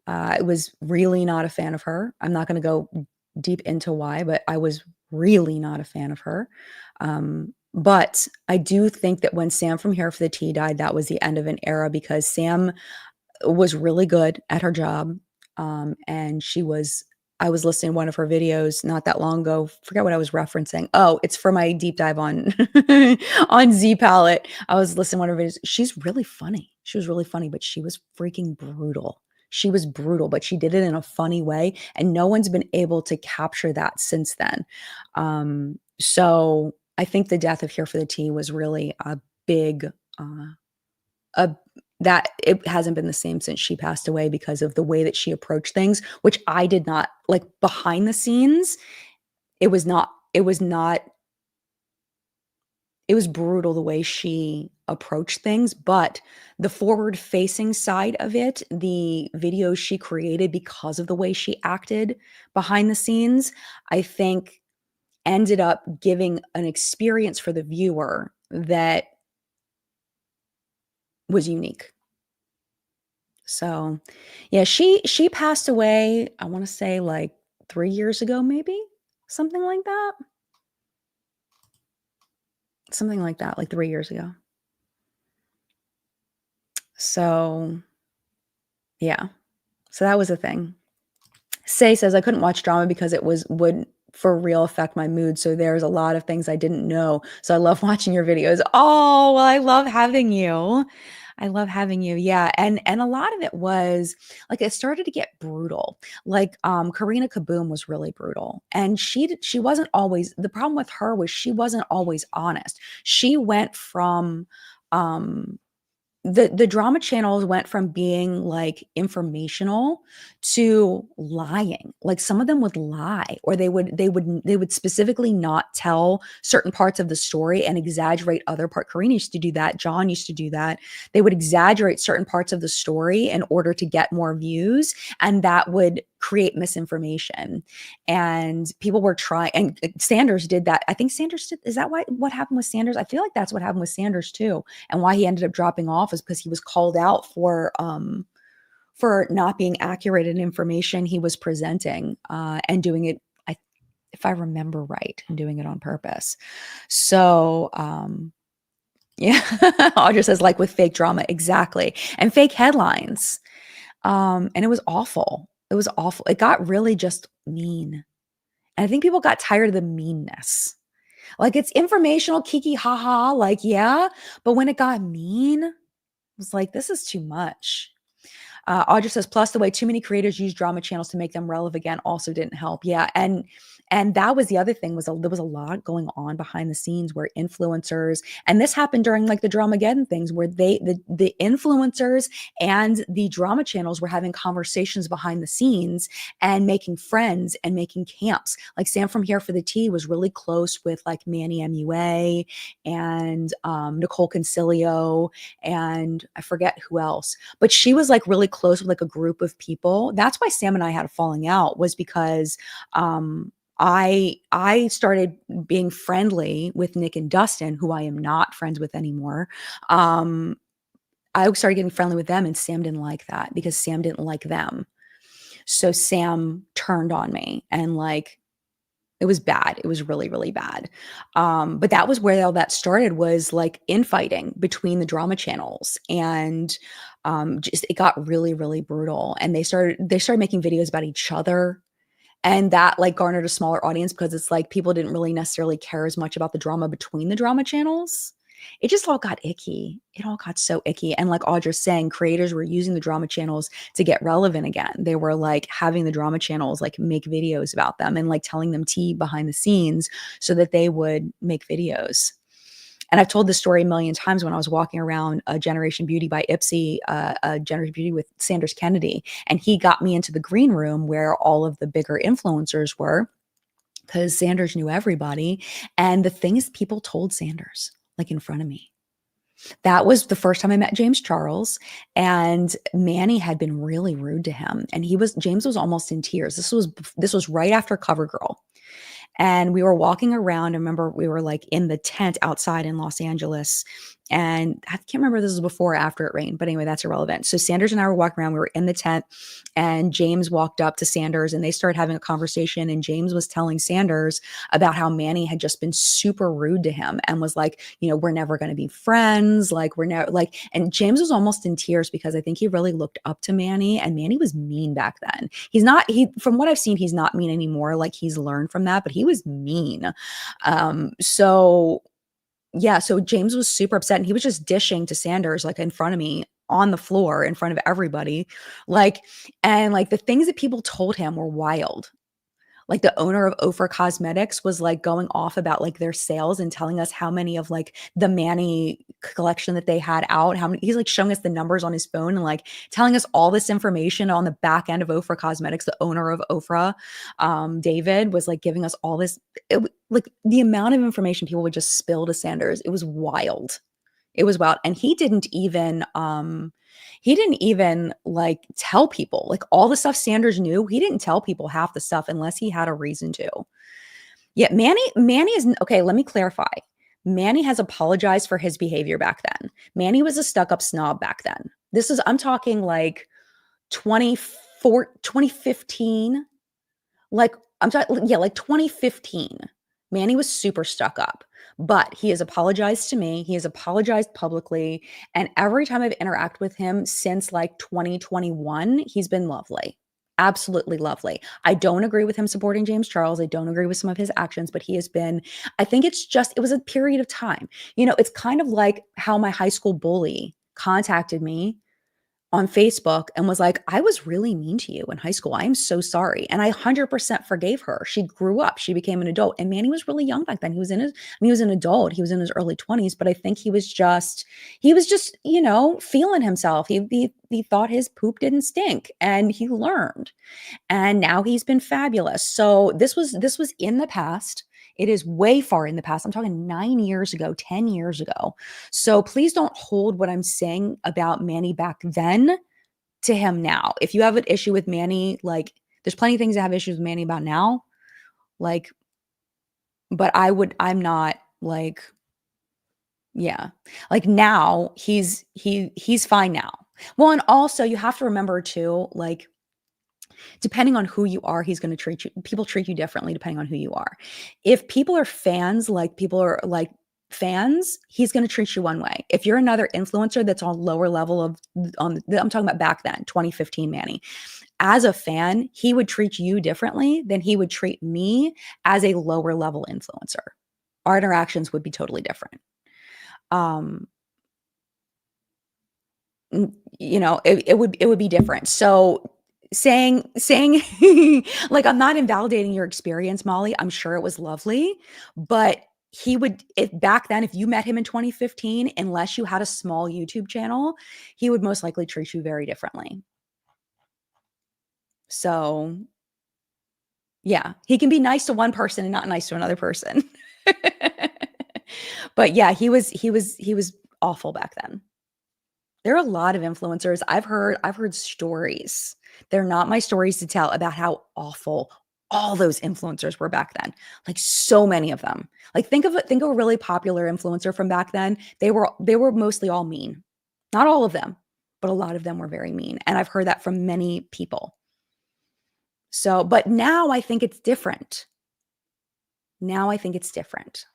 Speaker 1: I was really not a fan of her. I'm not going to go deep into why, but I was really not a fan of her. But I do think that when Sam from Here for the Tea died, that was the end of an era, because Sam was really good at her job. And I was listening to one of her videos not that long ago. Forget what I was referencing. Oh, it's for my deep dive on on Z Palette. I was listening to one of her videos. She's really funny. She was really funny, but she was freaking brutal. She was brutal, but she did it in a funny way. And no one's been able to capture that since then. So I think the death of Here for the Tea was really a big, that it hasn't been the same since she passed away, because of the way that she approached things, which I did not like. Behind the scenes, it was brutal the way she approached things, but the forward facing side of it, the videos she created because of the way she acted behind the scenes, I think ended up giving an experience for the viewer that was unique. So, yeah, she passed away, I wanna say, like, 3 years ago, maybe? Something like that? Something like that, like 3 years ago. So, yeah. So that was a thing. Say says, "I couldn't watch drama because it would for real affect my mood, so there's a lot of things I didn't know, so I love watching your videos." Oh, well, I love having you. I love having you, yeah, and a lot of it was like, it started to get brutal. Like, Karina Kaboom was really brutal, and she wasn't always the problem with her was she wasn't always honest. She went from, um the drama channels went from being, like, informational to lying. Like, some of them would lie, or they would specifically not tell certain parts of the story and exaggerate other part Karina used to do that, John used to do that. They would exaggerate certain parts of the story in order to get more views, and that would create misinformation. And people were trying and Sanders did that. I think Sanders did is that why what happened with Sanders? I feel like that's what happened with Sanders too, and why he ended up dropping off is because he was called out for not being accurate in information he was presenting, and doing it, if I remember right, and doing it on purpose. So, yeah, Audra says, like with fake drama, exactly, and fake headlines. And it was awful. It was awful. It got really just mean. And I think people got tired of the meanness. Like, it's informational, kiki, haha, like, yeah. But when it got mean, it was like, this is too much. Audra says, plus the way too many creators use drama channels to make them relevant again also didn't help. Yeah, and that was the other thing was there was a lot going on behind the scenes where influencers, and this happened during like the Dramageddon things where the influencers and the drama channels were having conversations behind the scenes and making friends and making camps. Like Sam from Here for the Tea was really close with like Manny MUA and Nicole Concilio and I forget who else, but she was like really close with like a group of people. That's why Sam and I had a falling out was because I started being friendly with Nick and Dustin, who I am not friends with anymore. Um, I started getting friendly with them, and Sam didn't like that because Sam didn't like them. So Sam turned on me, and like it was bad. It was really, really bad. But that was where all that started was like infighting between the drama channels, and just it got really, really brutal. And they started making videos about each other, and that like garnered a smaller audience because it's like people didn't really necessarily care as much about the drama between the drama channels. It just all got icky. It all got so icky. And like Audra's saying, creators were using the drama channels to get relevant again. They were like having the drama channels like make videos about them and like telling them tea behind the scenes so that they would make videos. And I've told this story a million times when I was walking around Generation Beauty by Ipsy, Generation Beauty with Sanders Kennedy. And he got me into the green room where all of the bigger influencers were because Sanders knew everybody. And the things people told Sanders, like in front of me. That was the first time I met James Charles, and Manny had been really rude to him. And James was almost in tears. This was right after CoverGirl. And we were walking around. I remember we were like in the tent outside in Los Angeles. And I can't remember if this was before or after it rained, but anyway, that's irrelevant. So Sanders and I were walking around. We were in the tent, and James walked up to Sanders and they started having a conversation. And James was telling Sanders about how Manny had just been super rude to him and was like, we're never going to be friends. Like, we're never like, and James was almost in tears because I think he really looked up to Manny, and Manny was mean back then. From what I've seen, he's not mean anymore. Like, he's learned from that, but he was mean. So yeah, so James was super upset and he was just dishing to Sanders like in front of me on the floor in front of everybody. Like, and like the things that people told him were wild. Like the owner of Ofra Cosmetics was like going off about like their sales and telling us how many of like the Manny collection that they had out, how many he's like showing us the numbers on his phone and like telling us all this information on the back end of Ofra Cosmetics. The owner of Ofra, David, was like giving us all this. Like the amount of information people would just spill to Sanders, it was wild. It was wild. And he didn't even like tell people like all the stuff Sanders knew. He didn't tell people half the stuff unless he had a reason to. Yeah, Manny is okay, let me clarify. Manny has apologized for his behavior back then. Manny was a stuck-up snob back then. This is I'm talking like 2015. Like I'm talking yeah, like 2015. Manny was super stuck up, but he has apologized to me. He has apologized publicly, and every time I've interacted with him since like 2021, he's been lovely. Absolutely lovely. I don't agree with him supporting James Charles. I don't agree with some of his actions, but he has been, I think it's just, it was a period of time. It's kind of like how my high school bully contacted me on Facebook and was like, I was really mean to you in high school. I am so sorry. And I 100% forgave her. She grew up, she became an adult. And Manny was really young back then. He was an adult. He was in his early 20s, but I think he was just, feeling himself. He thought his poop didn't stink and he learned. And now he's been fabulous. So this was in the past. It is way far in the past. I'm talking 9 years ago, 10 years ago. So please don't hold what I'm saying about Manny back then to him now. If you have an issue with Manny, like there's plenty of things I have issues with Manny about now. Like, but I'm not like, yeah. Like now he's fine now. Well, and also you have to remember too, like depending on who you are, he's going to treat you. People treat you differently depending on who you are. If people are fans, like people are like fans, he's going to treat you one way. If you're another influencer that's on lower level I'm talking about back then, 2015 Manny. As a fan, he would treat you differently than he would treat me as a lower level influencer. Our interactions would be totally different. Um, it would be different. So saying like I'm not invalidating your experience, Molly. I'm sure it was lovely, but he would if back then if you met him in 2015, unless you had a small YouTube channel, he would most likely treat you very differently. So, yeah, he can be nice to one person and not nice to another person. But yeah, he was awful back then. There are a lot of influencers. I've heard stories. They're not my stories to tell about how awful all those influencers were back then. Like so many of them. Like think of a really popular influencer from back then. They were mostly all mean. Not all of them, but a lot of them were very mean. And I've heard that from many people. So, but now I think it's different. Now I think it's different.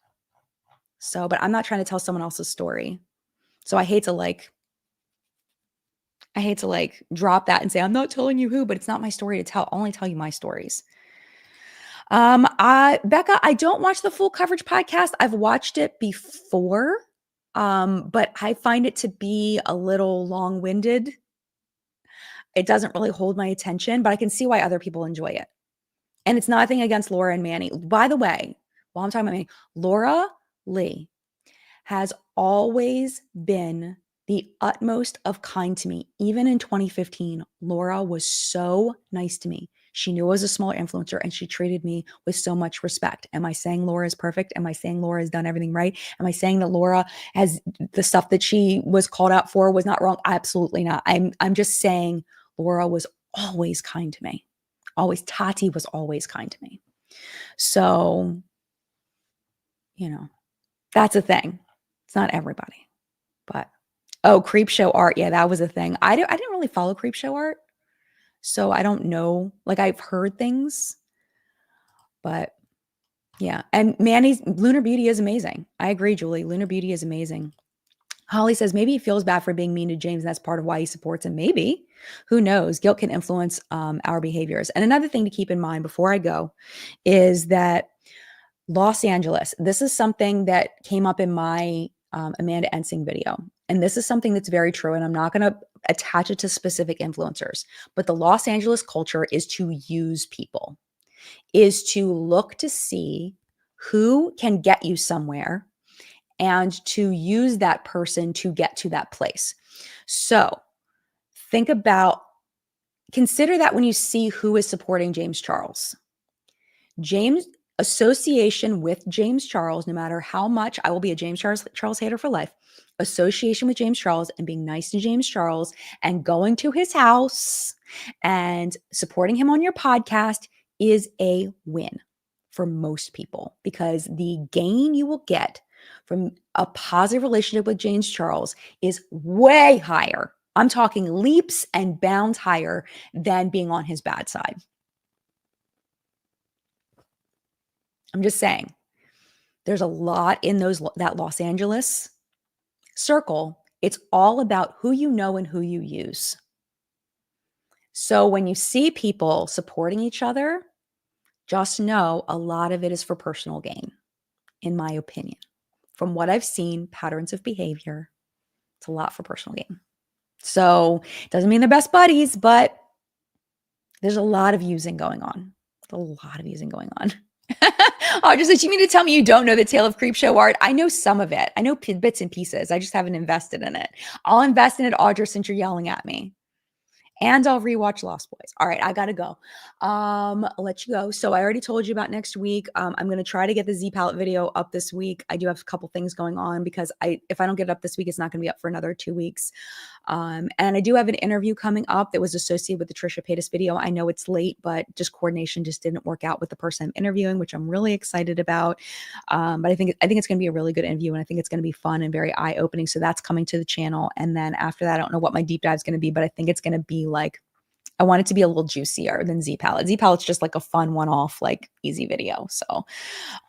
Speaker 1: So, but I'm not trying to tell someone else's story. So I hate to drop that and say, I'm not telling you who, but it's not my story to tell. I'll only tell you my stories. Becca, I don't watch the full coverage podcast. I've watched it before, but I find it to be a little long-winded. It doesn't really hold my attention, but I can see why other people enjoy it. And it's nothing against Laura and Manny. By the way, while I'm talking about Manny, Laura Lee has always been the utmost of kind to me. Even in 2015, Laura was so nice to me. She knew I was a smaller influencer and she treated me with so much respect. Am I saying Laura is perfect? Am I saying Laura has done everything right? Am I saying that Laura has the stuff that she was called out for was not wrong? Absolutely not. I'm just saying Laura was always kind to me. Always. Tati was always kind to me. So, that's a thing. It's not everybody, but creep show art. Yeah, that was a thing. I didn't really follow creep show art, so I don't know. Like I've heard things, but yeah. And Manny's Lunar Beauty is amazing. I agree, Julie. Lunar Beauty is amazing. Holly says maybe he feels bad for being mean to James, and that's part of why he supports him. Maybe. Who knows? Guilt can influence our behaviors. And another thing to keep in mind before I go is that Los Angeles, this is something that came up in my Amanda Ensing video. And this is something that's very true. And I'm not going to attach it to specific influencers, but the Los Angeles culture is to use people, is to look to see who can get you somewhere and to use that person to get to that place. So consider that when you see who is supporting James Charles. Association with James Charles, no matter how much I will be a James Charles hater for life, association with James Charles and being nice to James Charles and going to his house and supporting him on your podcast is a win. for most people, because the gain you will get from a positive relationship with James Charles is way higher. I'm talking leaps and bounds higher than being on his bad side. I'm just saying, there's a lot in that Los Angeles circle. It's all about who you know and who you use. So when you see people supporting each other, just know a lot of it is for personal gain, in my opinion. From what I've seen, patterns of behavior, it's a lot for personal gain. So it doesn't mean they're best buddies, but there's a lot of using going on. A lot of using going on. Oh, just like, you mean to tell me you don't know the Tale of Creepshow art? I know some of it. I know bits and pieces. I just haven't invested in it. I'll invest in it, Audra, since you're yelling at me. And I'll rewatch Lost Boys. All right, I gotta go. I'll let you go. So I already told you about next week. I'm gonna try to get the Z palette video up this week. I do have a couple things going on because if I don't get it up this week, it's not gonna be up for another 2 weeks. And I do have an interview coming up that was associated with the Trisha Paytas video. I know it's late, but just coordination just didn't work out with the person I'm interviewing, which I'm really excited about. But I think it's going to be a really good interview, and I think it's going to be fun and very eye-opening. So that's coming to the channel. And then after that, I don't know what my deep dive is going to be, but I think it's going to be like, I want it to be a little juicier than Z Palette. Z Palette's just like a fun one-off, like easy video. So,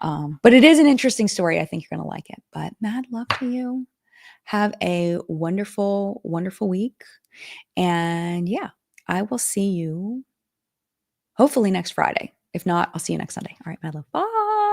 Speaker 1: but it is an interesting story. I think you're going to like it. But mad love to you. Have a wonderful, wonderful week. And yeah, I will see you hopefully next Friday. If not, I'll see you next Sunday. All right, mad love. Bye.